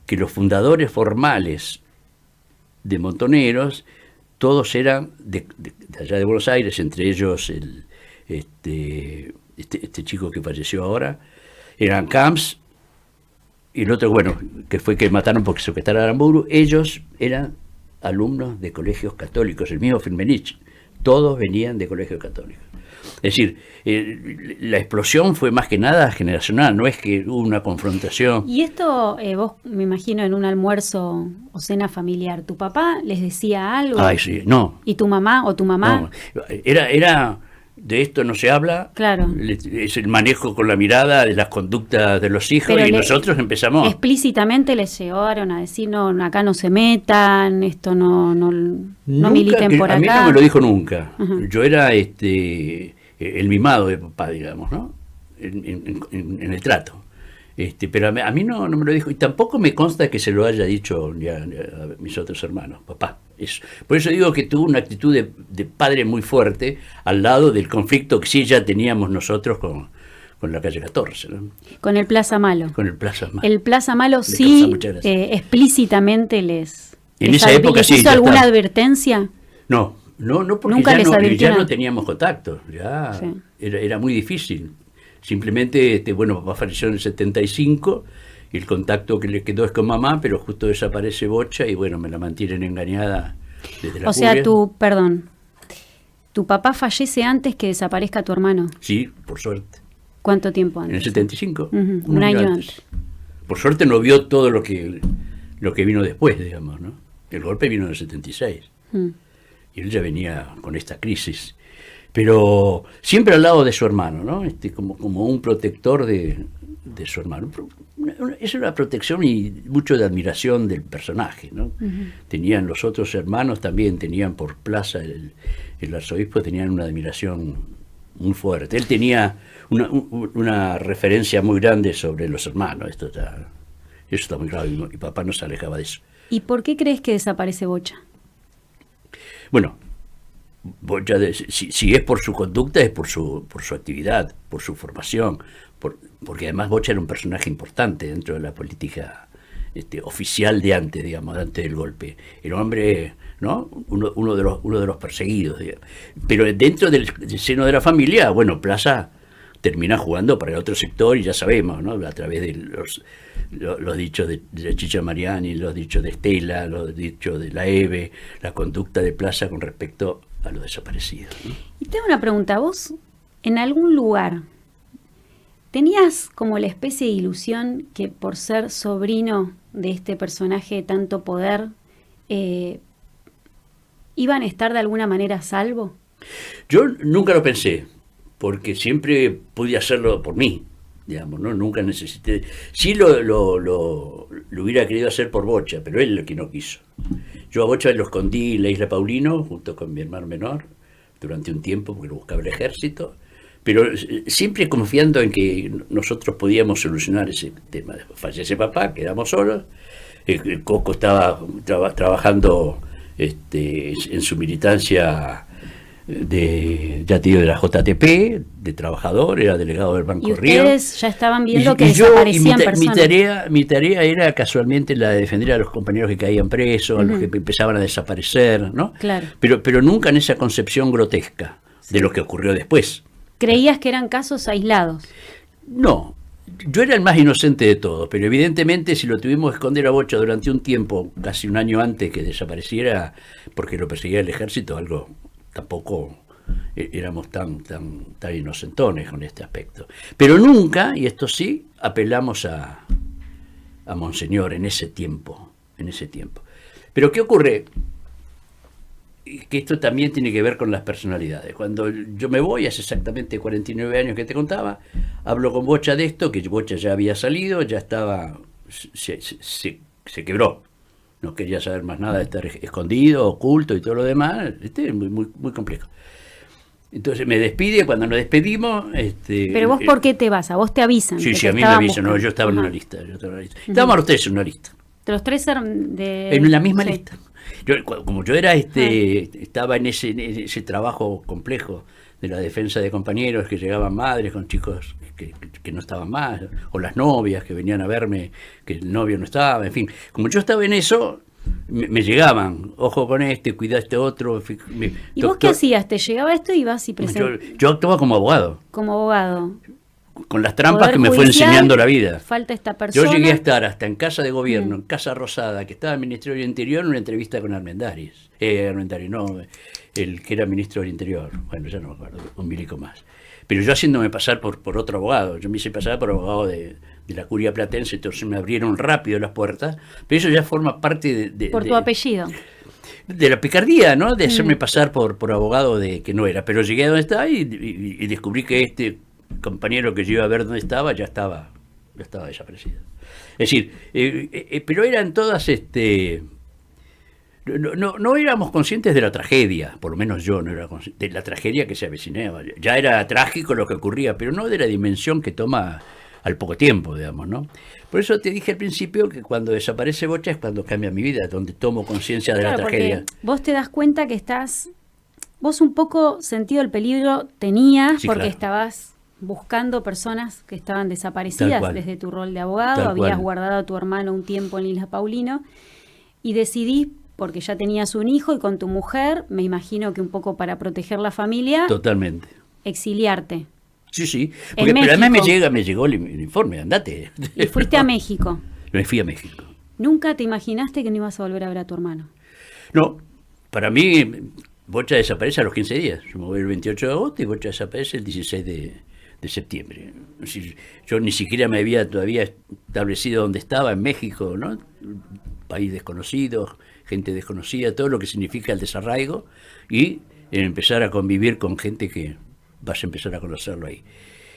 que los fundadores formales de Montoneros, todos eran de allá de Buenos Aires, entre ellos este chico que falleció ahora, eran Camps, y el otro, bueno, que fue que mataron porque secuestraron a Aramburu, ellos eran alumnos de colegios católicos, el mismo Firmenich, todos venían de colegios católicos. Es decir, la explosión fue más que nada generacional, no es que hubo una confrontación. Y esto, vos me imagino en un almuerzo o cena familiar, ¿tu papá les decía algo? Ay, sí, no. ¿Y tu mamá o tu mamá? No. Era de esto no se habla, claro. Es el manejo con la mirada de las conductas de los hijos. Pero y nosotros empezamos. Explícitamente les llegaron a decir, no, acá no se metan, esto no militen por acá. A mí no me lo dijo nunca. Uh-huh. Yo era el mimado de papá, digamos, ¿no? En el trato. Pero a mí no me lo dijo, y tampoco me consta que se lo haya dicho ya a mis otros hermanos, papá. Por eso digo que tuvo una actitud de padre muy fuerte al lado del conflicto que sí ya teníamos nosotros con la calle 14, ¿no? Con el Plaza Malo. Con el Plaza Malo. El Plaza Malo sí explícitamente en esa época sí. ¿Hizo alguna advertencia? No, porque nunca ya no teníamos contacto, ya sí. Era muy difícil. Simplemente, papá falleció en el 75, y el contacto que le quedó es con mamá, pero justo desaparece Bocha y me la mantienen engañada desde la O sea, tu papá fallece antes que desaparezca tu hermano. Sí, por suerte. ¿Cuánto tiempo antes? En el 75. Uh-huh. Un año antes. Por suerte no vio todo lo que vino después, digamos, ¿no? El golpe vino en el 76. Y él ya venía con esta crisis. Pero siempre al lado de su hermano, ¿no? Como un protector de su hermano. Es una protección y mucho de admiración del personaje, ¿no? Uh-huh. Tenían los otros hermanos, también tenían por Plaza, el arzobispo, tenían una admiración muy fuerte. Él tenía una referencia muy grande sobre los hermanos. Eso está muy claro, y papá no se alejaba de eso. ¿Y por qué crees que desaparece Bocha? Bueno, Bocha, si es por su conducta, es por su actividad, por su formación, porque además Bocha era un personaje importante dentro de la política oficial de antes, digamos, antes del golpe. El hombre, ¿no? Uno de los perseguidos, digamos. Pero dentro del seno de la familia, Plaza termina jugando para el otro sector, y ya sabemos, ¿no? A través de los dichos de Chicha Mariani, los dichos de Estela, los dichos de la Eve, la conducta de Plaza con respecto a los desaparecidos, ¿no? Y tengo una pregunta, vos en algún lugar tenías como la especie de ilusión que por ser sobrino de este personaje de tanto poder, iban a estar de alguna manera a salvo? Yo nunca lo pensé, porque siempre pude hacerlo por mí, digamos, ¿no? Nunca necesité. Sí lo hubiera querido hacer por Bocha, pero él es el que no quiso. Yo a Bocha lo escondí en la Isla Paulino, junto con mi hermano menor, durante un tiempo, porque lo buscaba el ejército, pero siempre confiando en que nosotros podíamos solucionar ese tema. Fallece papá, quedamos solos, el Coco estaba trabajando en su militancia de la JTP, de trabajador, era delegado del Banco Río. Y ustedes ya estaban viendo que desaparecían personas. Mi tarea era casualmente la de defender a los compañeros que caían presos, a los que empezaban a desaparecer, ¿no? Claro. Pero nunca en esa concepción grotesca de lo que ocurrió después. ¿Creías que eran casos aislados? No, yo era el más inocente de todos, pero evidentemente si lo tuvimos que esconder a Bocha durante un tiempo, casi un año antes que desapareciera, porque lo perseguía el ejército, algo tampoco éramos tan inocentones con este aspecto. Pero nunca, y esto sí, apelamos a Monseñor en ese tiempo. Pero ¿qué ocurre? Que esto también tiene que ver con las personalidades. Cuando yo me voy, hace exactamente 49 años que te contaba, hablo con Bocha de esto, que Bocha ya había salido, ya estaba, se quebró. No quería saber más nada de estar escondido, oculto y todo lo demás. Muy, muy, muy complejo. Entonces me despide, cuando nos despedimos... ¿Pero vos por qué te vas? ¿A vos te avisan? Sí, a mí me avisan. No, yo estaba en una lista. Estábamos los tres en una lista. ¿Los tres eran de...? En la misma lista. Como yo era estaba en ese trabajo complejo de la defensa de compañeros, que llegaban madres con chicos que no estaban más, o las novias que venían a verme, que el novio no estaba, en fin. Como yo estaba en eso, me llegaban, ojo con cuidá otro. ¿Y vos qué hacías? ¿Te llegaba esto y ibas y presentabas? Yo actuaba como abogado. Como abogado. con las trampas Poder que me fue judicial, enseñando la vida. Falta esta persona. Yo llegué a estar hasta en Casa de Gobierno, en Casa Rosada, que estaba en el Ministerio del Interior, en una entrevista con Armendáriz. Armendáriz, no, el que era ministro del Interior. Bueno, ya no me acuerdo, un milico más. Pero yo haciéndome pasar por otro abogado. Yo me hice pasar por abogado de la curia platense, entonces me abrieron rápido las puertas. Pero eso ya forma parte por tu apellido. De la picardía, ¿no? De hacerme pasar por abogado de que no era. Pero llegué a donde estaba y descubrí que este compañero que yo iba a ver dónde estaba ya estaba desaparecido. Es decir, pero eran todas no éramos conscientes de la tragedia, por lo menos yo no era consciente de la tragedia que se avecinaba. Ya era trágico lo que ocurría, pero no de la dimensión que toma al poco tiempo, digamos, ¿no? Por eso te dije al principio que cuando desaparece Bocha es cuando cambia mi vida, donde tomo conciencia de la tragedia. Vos te das cuenta que vos un poco sentido el peligro tenías, sí, porque claro, estabas buscando personas que estaban desaparecidas desde tu rol de abogado, habías guardado a tu hermano un tiempo en Isla Paulino y decidís, porque ya tenías un hijo y con tu mujer, me imagino que un poco para proteger la familia. Totalmente. Exiliarte. Sí, sí. Porque pero además me llegó el informe, andate. Y fuiste a México. Me fui a México. ¿Nunca te imaginaste que no ibas a volver a ver a tu hermano? No, para mí Bocha desaparece a los 15 días. Yo me voy el 28 de agosto y Bocha desaparece el 16 de septiembre. Es decir, yo ni siquiera me había todavía establecido donde estaba, en México, ¿no? País desconocido, gente desconocida, todo lo que significa el desarraigo y empezar a convivir con gente que vas a empezar a conocerlo ahí.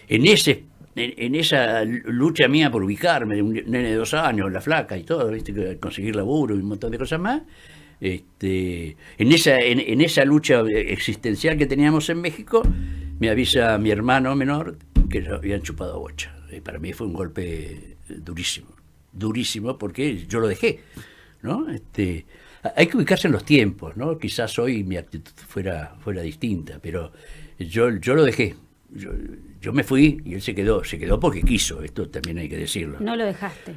En esa lucha mía por ubicarme, un nene de 2 años, la flaca y todo, ¿viste? Conseguir laburo y un montón de cosas más, en esa lucha existencial que teníamos en México, me avisa mi hermano menor que lo habían chupado a Bocha. Para mí fue un golpe durísimo, porque yo lo dejé, ¿no? Hay que ubicarse en los tiempos, ¿no? Quizás hoy mi actitud fuera distinta, pero yo lo dejé. Yo me fui y él se quedó porque quiso, esto también hay que decirlo. No lo dejaste.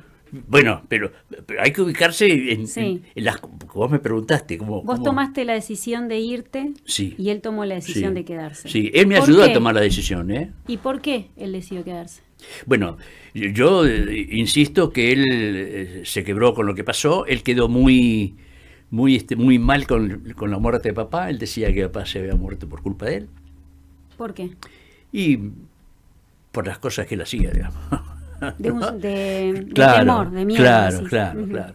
Bueno, pero hay que ubicarse en las... Vos me preguntaste cómo... Vos tomaste la decisión de irte, sí, y él tomó la decisión de quedarse. Sí, él me ayudó a tomar la decisión, ¿eh? ¿Y por qué él decidió quedarse? Bueno, yo insisto que él se quebró con lo que pasó, él quedó muy mal con la muerte de papá, él decía que papá se había muerto por culpa de él. ¿Por qué? Y por las cosas que él hacía, digamos. De temor, de miedo. Claro.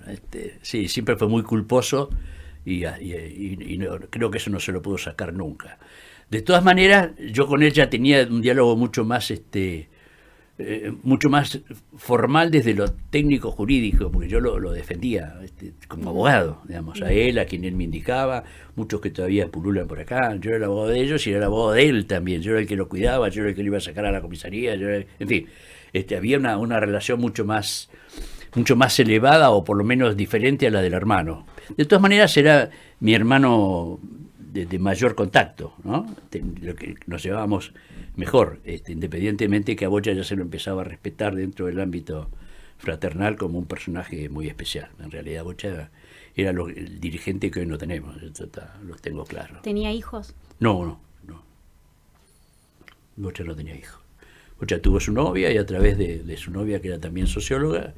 Sí, siempre fue muy culposo y no, creo que eso no se lo pudo sacar nunca. De todas maneras, yo con él ya tenía un diálogo mucho más formal desde lo técnico jurídico, porque yo lo defendía como abogado, digamos, a él, a quien él me indicaba, muchos que todavía pululan por acá. Yo era el abogado de ellos y era el abogado de él también. Yo era el que lo cuidaba, yo era el que lo iba a sacar a la comisaría, en fin. Había una relación mucho más elevada, o por lo menos diferente a la del hermano. De todas maneras era mi hermano de mayor contacto, ¿no? Lo que nos llevábamos mejor, independientemente que a Bocha ya se lo empezaba a respetar dentro del ámbito fraternal como un personaje muy especial. En realidad Bocha era el dirigente que hoy no tenemos, lo tengo claro. ¿Tenía hijos? No. Bocha no tenía hijos. Bocha tuvo su novia y a través de su novia, que era también socióloga,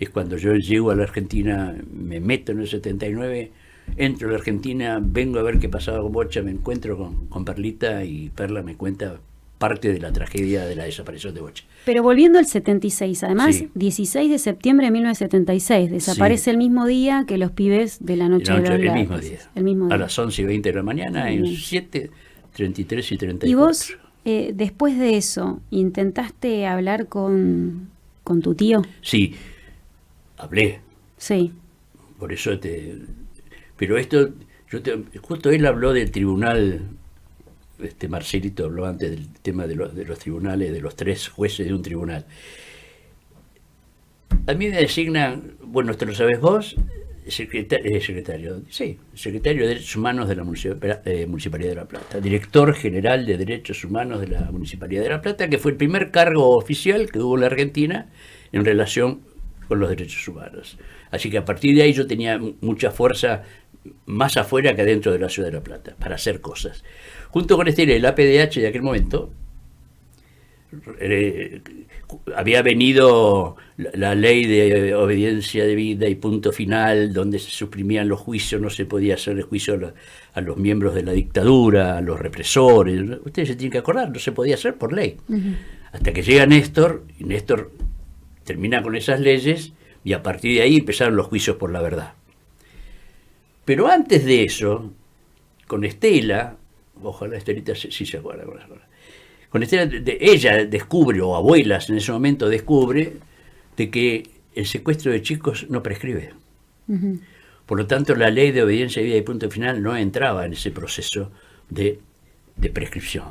es cuando yo llego a la Argentina, me meto en el 79, entro a la Argentina, vengo a ver qué pasaba con Bocha, me encuentro con Perlita y Perla me cuenta parte de la tragedia de la desaparición de Bocha. Pero volviendo al 76, además, 16 de septiembre de 1976, desaparece el mismo día que los pibes de la noche de los lápices. El mismo día. A las 11:20 de la mañana, en 7, 33 y 34. ¿Y vos, después de eso, intentaste hablar con tu tío? Sí, hablé. Sí. Por eso pero esto, justo él habló del tribunal, Marcelito habló antes del tema de los tribunales, de los 3 jueces de un tribunal. A mí me designan, bueno, esto lo sabes vos, secretario de Derechos Humanos de la Municipalidad de La Plata, director general de Derechos Humanos de la Municipalidad de La Plata, que fue el primer cargo oficial que hubo en la Argentina en relación con los derechos humanos. Así que a partir de ahí yo tenía mucha fuerza más afuera que adentro de la ciudad de La Plata para hacer cosas. Junto con el APDH de aquel momento, había venido la ley de obediencia debida y punto final, donde se suprimían los juicios, no se podía hacer el juicio a los miembros de la dictadura, a los represores. Ustedes se tienen que acordar, no se podía hacer por ley. Hasta que llega Néstor, y Néstor termina con esas leyes, y a partir de ahí empezaron los juicios por la verdad. Pero antes de eso, con Estela, ojalá Estelita sí se acuerda, con Estela, ella descubre, o abuelas en ese momento descubre, de que el secuestro de chicos no prescribe. Por lo tanto, la ley de obediencia debida y punto final no entraba en ese proceso de prescripción.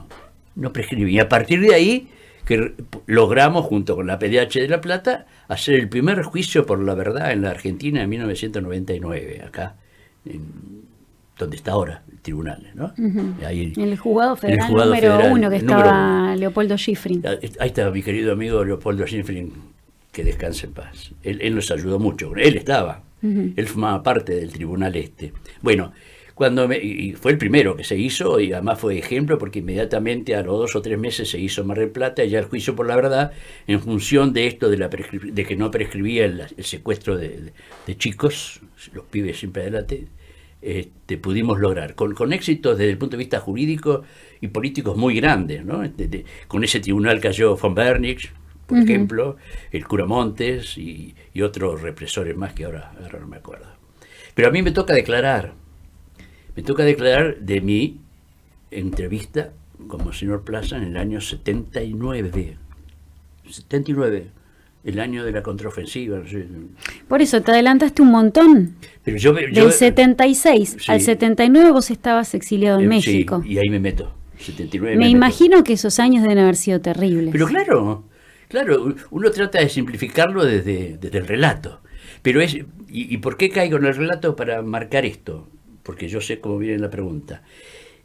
No prescribe. Y a partir de ahí, que logramos, junto con la PDH de La Plata, hacer el primer juicio por la verdad en la Argentina en 1999, acá, donde está ahora el tribunal, ¿no? Ahí, el juzgado federal número 1, que estaba Leopoldo Schifrin. Ahí está mi querido amigo Leopoldo Schifrin, que descanse en paz. Él nos ayudó mucho, él estaba, él formaba parte del tribunal este. Bueno, y fue el primero que se hizo, y además fue ejemplo, porque inmediatamente a los 2 o 3 meses se hizo Mar del Plata, y ya el juicio por la verdad, en función de esto de que no prescribía el secuestro de chicos, los pibes siempre adelante, pudimos lograr, con éxitos desde el punto de vista jurídico y políticos muy grandes, ¿no? Con ese tribunal cayó von Bernich, por ejemplo, el cura Montes y otros represores más que ahora no me acuerdo. Pero a mí me toca declarar de mi entrevista con Monseñor Plaza en el año 79, el año de la contraofensiva. No sé. Por eso te adelantaste un montón. Pero yo del 76 sí, al 79 vos estabas exiliado en México. Sí, y ahí me meto. 79 me imagino que esos años deben haber sido terribles. Pero claro, uno trata de simplificarlo desde el relato. Pero ¿y por qué caigo en el relato para marcar esto? Porque yo sé cómo viene la pregunta.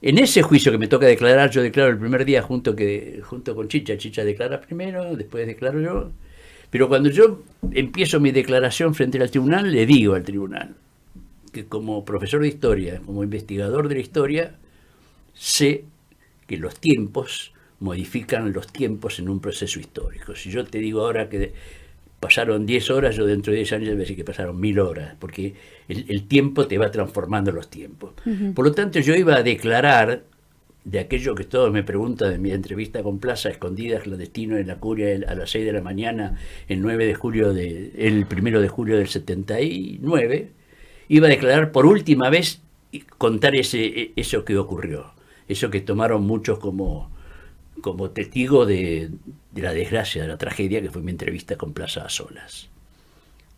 En ese juicio que me toca declarar, yo declaro el primer día junto con Chicha declara primero, después declaro yo. Pero cuando yo empiezo mi declaración frente al tribunal, le digo al tribunal que como profesor de historia, como investigador de la historia, sé que los tiempos modifican los tiempos en un proceso histórico. Si yo te digo ahora que pasaron 10 horas, yo dentro de 10 años voy a decir que pasaron 1000 horas, porque el tiempo te va transformando los tiempos. Por lo tanto, yo iba a declarar de aquello que todos me preguntan en mi entrevista con Plaza, escondida, clandestino en la curia a las 6 de la mañana, el 1 de julio del 79, iba a declarar por última vez y contar eso que ocurrió, eso que tomaron muchos como testigo de la desgracia, de la tragedia, que fue mi entrevista con Plaza a solas.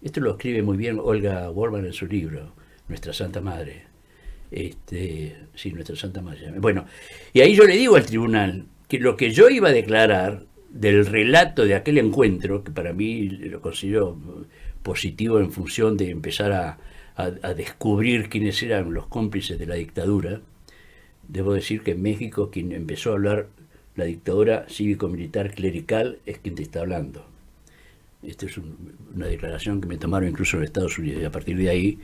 Esto lo escribe muy bien Olga Borman en su libro, Nuestra Santa Madre. Sí, Nuestra Santa Madre. Bueno, y ahí yo le digo al tribunal que lo que yo iba a declarar del relato de aquel encuentro, que para mí lo considero positivo en función de empezar a descubrir quiénes eran los cómplices de la dictadura. Debo decir que en México quien empezó a hablar la dictadura cívico-militar clerical es quien te está hablando. Esta es una declaración que me tomaron incluso en Estados Unidos, y a partir de ahí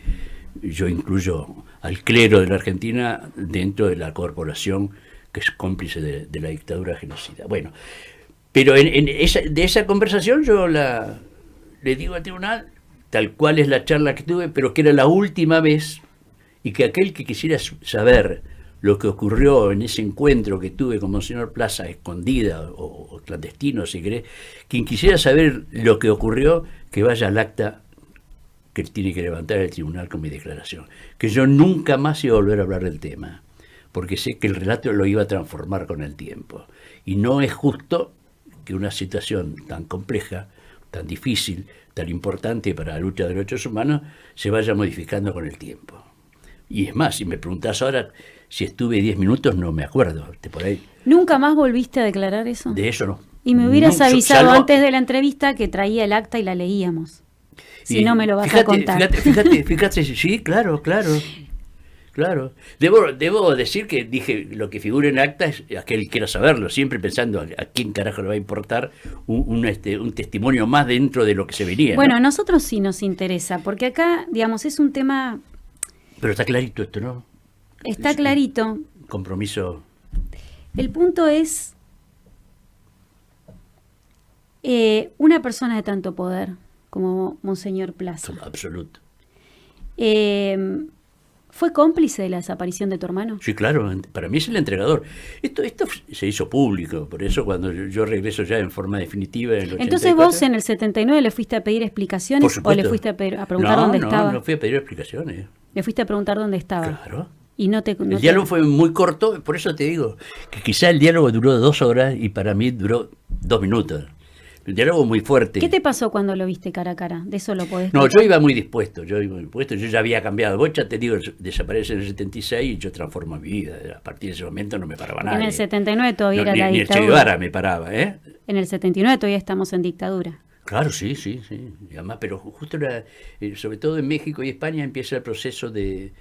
yo incluyo al clero de la Argentina dentro de la corporación que es cómplice de la dictadura genocida. Bueno, pero de esa conversación yo le digo al tribunal, tal cual es la charla que tuve, pero que era la última vez, y que aquel que quisiera saber lo que ocurrió en ese encuentro que tuve con Monseñor Plaza, escondida o clandestino, si querés, quien quisiera saber lo que ocurrió, que vaya al acta que tiene que levantar el tribunal con mi declaración. Que yo nunca más iba a volver a hablar del tema, porque sé que el relato lo iba a transformar con el tiempo. Y no es justo que una situación tan compleja, tan difícil, tan importante para la lucha de los derechos humanos, se vaya modificando con el tiempo. Y es más, si me preguntás ahora si estuve 10 minutos, no me acuerdo. Por ahí. ¿Nunca más volviste a declarar eso? De eso no. Y me hubieras avisado antes de la entrevista que traía el acta y la leíamos. Si no me lo vas a contar. Fíjate, sí, claro. Debo decir que dije, lo que figura en acta es aquel que quiera saberlo, siempre pensando a quién carajo le va a importar un testimonio más dentro de lo que se venía. Bueno, ¿no? A nosotros sí nos interesa, porque acá, digamos, es un tema... Pero está clarito esto, ¿no? Está clarito. Compromiso. El punto es Una persona de tanto poder como Monseñor Plaza, Absoluto. ¿fue cómplice de la desaparición de tu hermano? Sí, claro, para mí es el entregador. Esto se hizo público, por eso cuando yo regreso ya en forma definitiva en el 84. Entonces vos en el 79 le fuiste a pedir explicaciones o le fuiste a preguntar dónde estaba. No fui a pedir explicaciones. Le fuiste a preguntar dónde estaba. Claro. Y no el diálogo fue muy corto, por eso te digo que quizá el diálogo duró 2 horas y para mí duró 2 minutos. El diálogo muy fuerte. ¿Qué te pasó cuando lo viste cara a cara? De eso lo podés No, contar. yo iba muy dispuesto, yo ya había cambiado. Bocha, te digo, desaparece en el 76 y yo transformo mi vida. A partir de ese momento no me paraba Porque nadie. en el 79 todavía era la ni el Che dictadura. Guevara me paraba, ¿eh? En el 79 todavía estamos en dictadura. Claro, sí. Y además, pero justo sobre todo en México y España empieza el proceso de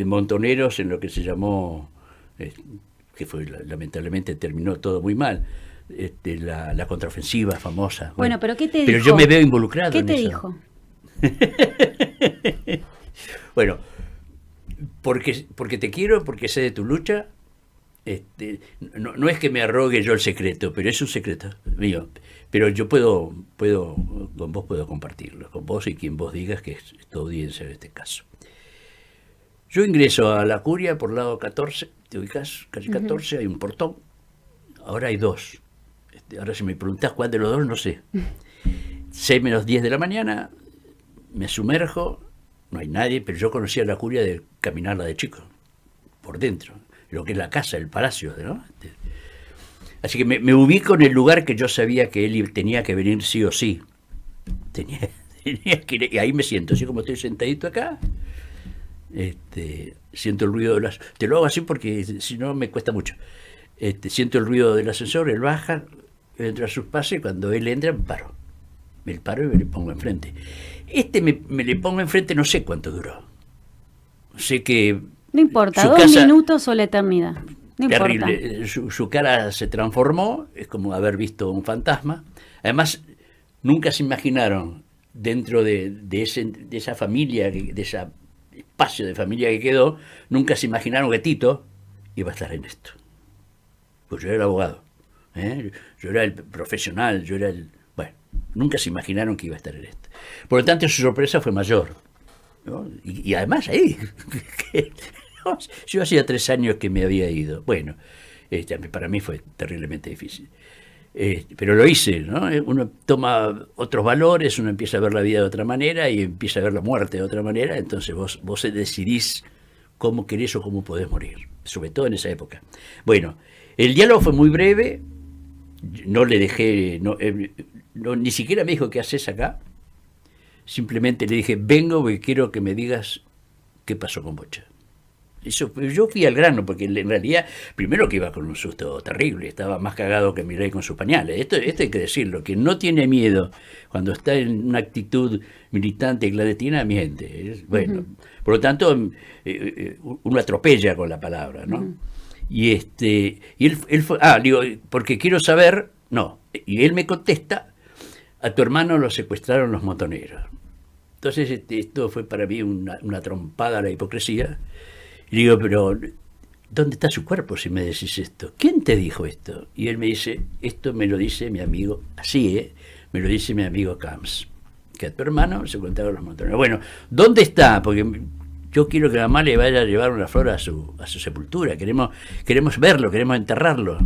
montoneros en lo que se llamó, que fue lamentablemente terminó todo muy mal, la contraofensiva famosa. Bueno, pero ¿qué te dijo? Pero yo me veo involucrado ¿Qué en te eso. dijo? Bueno, porque te quiero, porque sé de tu lucha. No es que me arrogue yo el secreto, pero es un secreto mío. Pero yo con vos puedo compartirlo, con vos y quien vos digas que es tu audiencia en este caso. Yo ingreso a la curia por lado 14, te ubicás, calle 14, hay un portón, ahora hay 2. Ahora si me preguntás cuál de los 2, no sé. 6 menos 10 de la mañana, me sumerjo, no hay nadie, pero yo conocía la curia de caminarla de chico, por dentro, lo que es la casa, el palacio, ¿no? Así que me ubico en el lugar que yo sabía que él tenía que venir sí o sí. Tenía que ir, y ahí me siento, así como estoy sentadito acá. Siento el ruido de las... Te lo hago así porque si no me cuesta mucho. Siento el ruido del ascensor, él baja, entra a sus pasos y cuando él entra me paro. Me paro y me le pongo enfrente. Me le pongo enfrente, no sé cuánto duró. Sé que... No importa, su 2 casa, minutos o la eternidad. No terrible. importa. Su cara se transformó, es como haber visto un fantasma. Además, nunca se imaginaron dentro de esa familia, de ese espacio de familia que quedó, nunca se imaginaron que Tito iba a estar en esto. Pues yo era el abogado, yo era el profesional, bueno, nunca se imaginaron que iba a estar en esto. Por lo tanto, su sorpresa fue mayor, ¿no? Y además ahí, yo hacía 3 años que me había ido. Bueno, para mí fue terriblemente difícil. Pero lo hice, ¿no? Uno toma otros valores, uno empieza a ver la vida de otra manera y empieza a ver la muerte de otra manera, entonces vos decidís cómo querés o cómo podés morir, sobre todo en esa época. Bueno, el diálogo fue muy breve, no le dejé, ni siquiera me dijo qué haces acá, simplemente le dije, vengo porque quiero que me digas qué pasó con Bocha. Yo fui al grano, porque en realidad, primero que iba con un susto terrible, estaba más cagado que mi rey con sus pañales. Esto hay que decirlo, que no tiene miedo cuando está en una actitud militante clandestina, miente. Bueno, por lo tanto, uno atropella con la palabra, ¿no? Y él fue, digo, porque quiero saber, no, y él me contesta, a tu hermano lo secuestraron los montoneros. Entonces esto fue para mí una trompada a la hipocresía. Y digo, pero ¿dónde está su cuerpo si me decís esto? ¿Quién te dijo esto? Y él me dice, esto me lo dice mi amigo, así, me lo dice mi amigo Camps, que a tu hermano se contaron los montoneros. Bueno, ¿dónde está? Porque yo quiero que la mamá le vaya a llevar una flor a su sepultura, queremos verlo, queremos enterrarlo.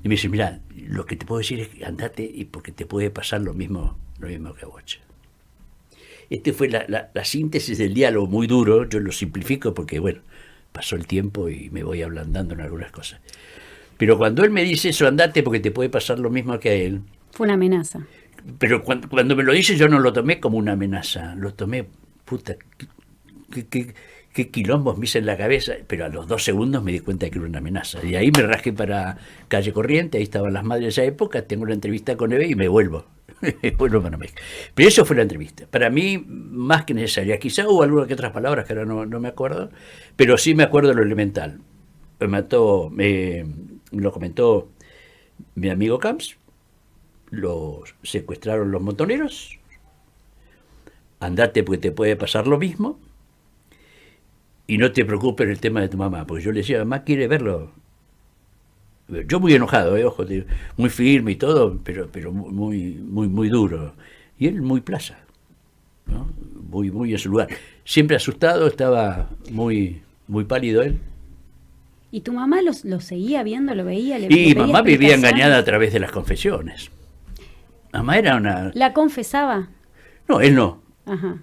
Y me dice, mira, lo que te puedo decir es que andate y porque te puede pasar lo mismo que a Bocha. Fue la síntesis del diálogo, muy duro, yo lo simplifico porque, bueno, pasó el tiempo y me voy ablandando en algunas cosas. Pero cuando él me dice eso, andate porque te puede pasar lo mismo que a él. Fue una amenaza. Pero cuando me lo dice yo no lo tomé como una amenaza, lo tomé, puta, qué quilombos me hice en la cabeza, pero a los 2 segundos me di cuenta que era una amenaza. Y ahí me rajé para Calle Corriente, ahí estaban las madres de esa época, tengo la entrevista con Eve y me vuelvo. Bueno, para México. Pero eso fue la entrevista. Para mí, más que necesaria. Quizá hubo algunas que otras palabras que ahora no me acuerdo, pero sí me acuerdo de lo elemental. Lo comentó mi amigo Camps, lo secuestraron los montoneros, andate porque te puede pasar lo mismo, y no te preocupes el tema de tu mamá, porque yo le decía, mamá quiere verlo. Yo muy enojado, ojo, muy firme y todo, pero muy duro. Y él muy plaza, ¿no? Muy en su lugar. Siempre asustado, estaba muy pálido él. ¿Y tu mamá lo seguía viendo, lo veía? Y le pedía mamá vivía explicaciones? engañada a través de las confesiones. Mamá era una... ¿La confesaba? No, él no. Ajá.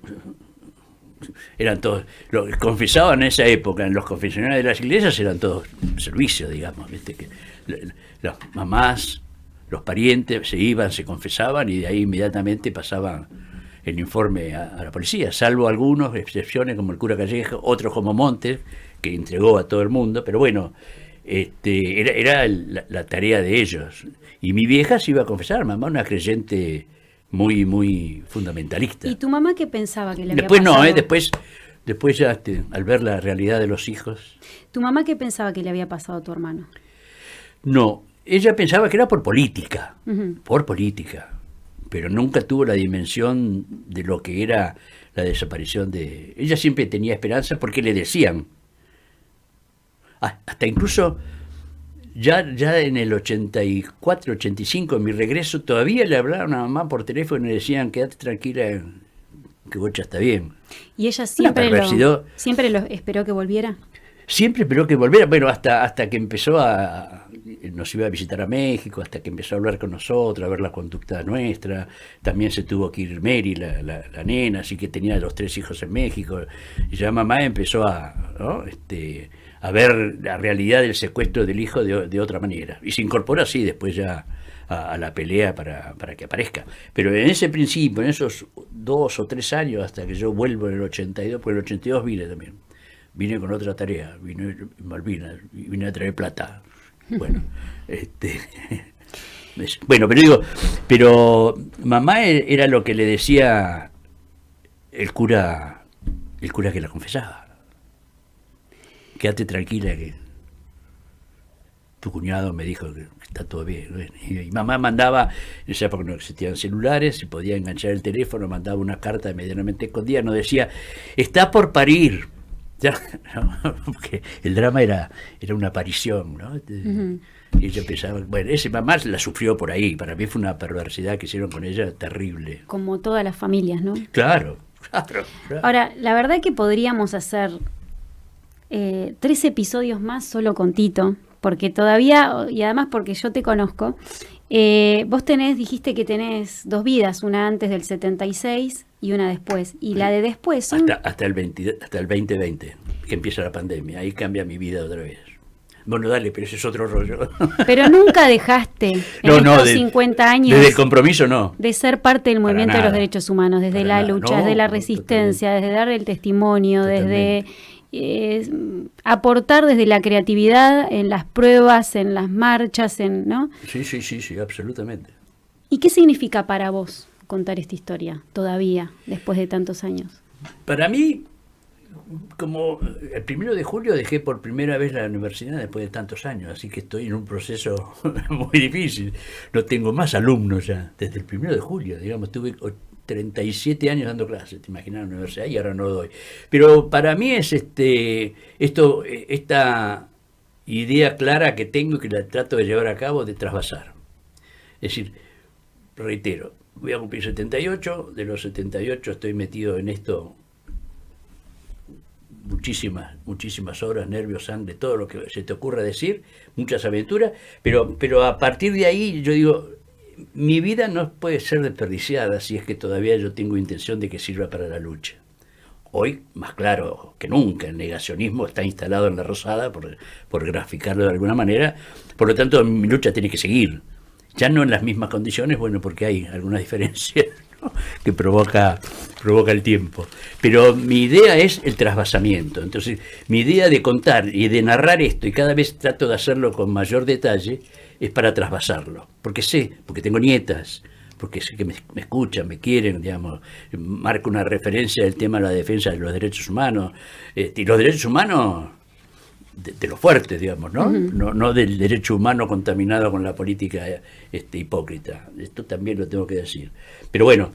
Eran todos, lo que confesaban en esa época, en los confesionarios de las iglesias eran todos servicios, digamos, ¿viste? Que las mamás, los parientes se iban, se confesaban y de ahí inmediatamente pasaban el informe a la policía, salvo algunos, excepciones como el cura Calleja, otros como Montes, que entregó a todo el mundo, pero bueno, era la tarea de ellos. Y mi vieja se iba a confesar, mamá una creyente muy fundamentalista. ¿Y tu mamá qué pensaba que le había Después pasado? no, después ya al ver la realidad de los hijos. ¿Tu mamá qué pensaba que le había pasado a tu hermano? No, ella pensaba que era por política, Ujú. pero nunca tuvo la dimensión de lo que era la desaparición de... Ella siempre tenía esperanza porque le decían, hasta incluso ya en el 84, 85, en mi regreso, todavía le hablaron a mamá por teléfono y le decían, quédate tranquila, que Bocha está bien. ¿Y ella siempre perversidad. siempre lo esperó que volviera? Siempre esperó que volviera, bueno, hasta que empezó nos iba a visitar a México, hasta que empezó a hablar con nosotros, a ver la conducta nuestra. También se tuvo que ir Mary, la nena, así que tenía los 3 hijos en México. Y ya mamá empezó ¿no? A ver la realidad del secuestro del hijo de otra manera. Y se incorpora así después ya a la pelea para que aparezca. Pero en ese principio, en esos 2 o 3 años, hasta que yo vuelvo en el 82, porque en el 82 vine también. Vine con otra tarea, vine en Malvinas, vine a traer plata. Bueno, bueno, pero mamá era lo que le decía el cura que la confesaba. Quédate tranquila que tu cuñado me dijo que está todo bien. Y mamá mandaba, en esa época no existían celulares, se podía enganchar el teléfono, mandaba una carta medianamente escondida, no decía, está por parir. Ya, ¿no? Porque el drama era una aparición, ¿no? Uh-huh. Y yo pensaba, bueno, ese mamá la sufrió por ahí, para mí fue una perversidad que hicieron con ella terrible. Como todas las familias, ¿no? Claro. Ahora, la verdad que podríamos hacer 3 episodios más solo con Tito, porque todavía, y además porque yo te conozco, vos dijiste que tenés 2 vidas, una antes del 76 y una después, y la de después son... hasta el 2020, que empieza la pandemia, ahí cambia mi vida otra vez. Bueno, dale, pero ese es otro rollo. Pero nunca dejaste en estos 50 años... Desde el compromiso no. De ser parte del movimiento de los derechos humanos, desde la lucha, desde la resistencia, desde dar el testimonio, desde aportar desde la creatividad en las pruebas, en las marchas, ¿no? Sí, absolutamente. ¿Y qué significa para vos contar esta historia todavía, después de tantos años? Para mí, como el 1 de julio dejé por primera vez la universidad después de tantos años, así que estoy en un proceso muy difícil. No tengo más alumnos ya, desde el 1 de julio, digamos, tuve 37 años dando clases, te imaginas, en la universidad, y ahora no doy. Pero para mí es esta idea clara que tengo, que la trato de llevar a cabo, de trasvasar. Es decir, reitero, voy a cumplir 78, de los 78 estoy metido en esto muchísimas horas, nervios, sangre, todo lo que se te ocurra decir, muchas aventuras, pero a partir de ahí yo digo, mi vida no puede ser desperdiciada si es que todavía yo tengo intención de que sirva para la lucha. Hoy, más claro que nunca, el negacionismo está instalado en la Rosada, por graficarlo de alguna manera, por lo tanto mi lucha tiene que seguir. Ya no en las mismas condiciones, bueno, porque hay algunas diferencias, ¿no?, que provoca el tiempo. Pero mi idea es el trasvasamiento. Entonces, mi idea de contar y de narrar esto, y cada vez trato de hacerlo con mayor detalle, es para trasvasarlo. Porque tengo nietas, porque sé que me escuchan, me quieren, digamos, marco una referencia del tema de la defensa de los derechos humanos. Y los derechos humanos de los fuertes, digamos, ¿no? Uh-huh. No del derecho humano contaminado con la política hipócrita. Esto también lo tengo que decir. Pero bueno,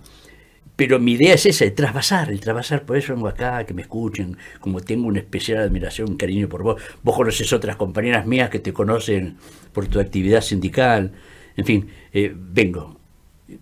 Pero mi idea es esa, el trasvasar, por eso vengo acá, que me escuchen, como tengo una especial admiración, un cariño por vos. Vos conoces otras compañeras mías que te conocen por tu actividad sindical, en fin, vengo.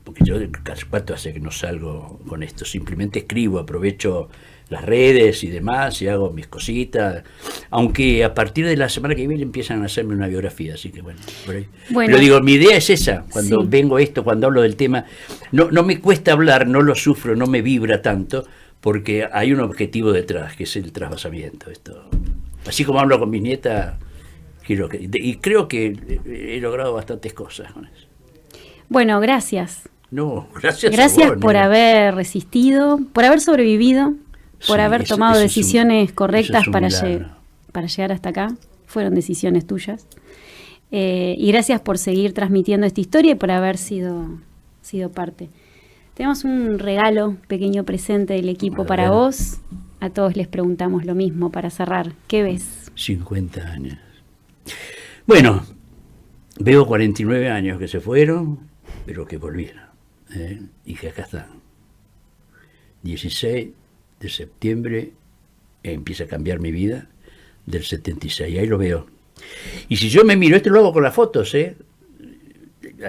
Porque yo casi cuánto hace que no salgo con esto, simplemente escribo, aprovecho las redes y demás y hago mis cositas, aunque a partir de la semana que viene empiezan a hacerme una biografía, así que bueno, por ahí. Bueno, pero digo, mi idea es esa, cuando sí. vengo cuando hablo del tema, no me cuesta hablar, no lo sufro, no me vibra tanto, porque hay un objetivo detrás, que es el trasvasamiento. Esto. Así como hablo con mi nieta, y creo que he logrado bastantes cosas con eso. Bueno, gracias. No, gracias Gracias a vos, por Nina. haber resistido, por haber sobrevivido, por Sí, haber eso- tomado eso es decisiones correctas eso es un para, milagro. para llegar hasta acá. Fueron decisiones tuyas. Y gracias por seguir transmitiendo esta historia y por haber sido parte. Tenemos un regalo, pequeño presente del equipo A para ver. vos. A todos les preguntamos lo mismo para cerrar. ¿Qué ves? 50 años. Bueno, veo 49 años que se fueron, pero que volvieron. Y que acá están. 16 de septiembre empieza a cambiar mi vida, del 76. Ahí lo veo. Y si yo me miro, esto lo hago con las fotos, ahí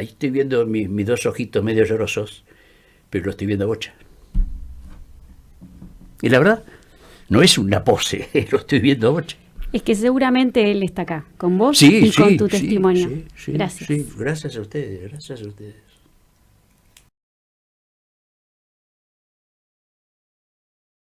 estoy viendo mis dos ojitos medio llorosos, pero lo estoy viendo a Bocha. Y la verdad, no es una pose, lo estoy viendo a Bocha. Es que seguramente él está acá, con vos Sí, y con sí, tu sí, testimonio. sí, Gracias. sí, gracias a ustedes, gracias a ustedes.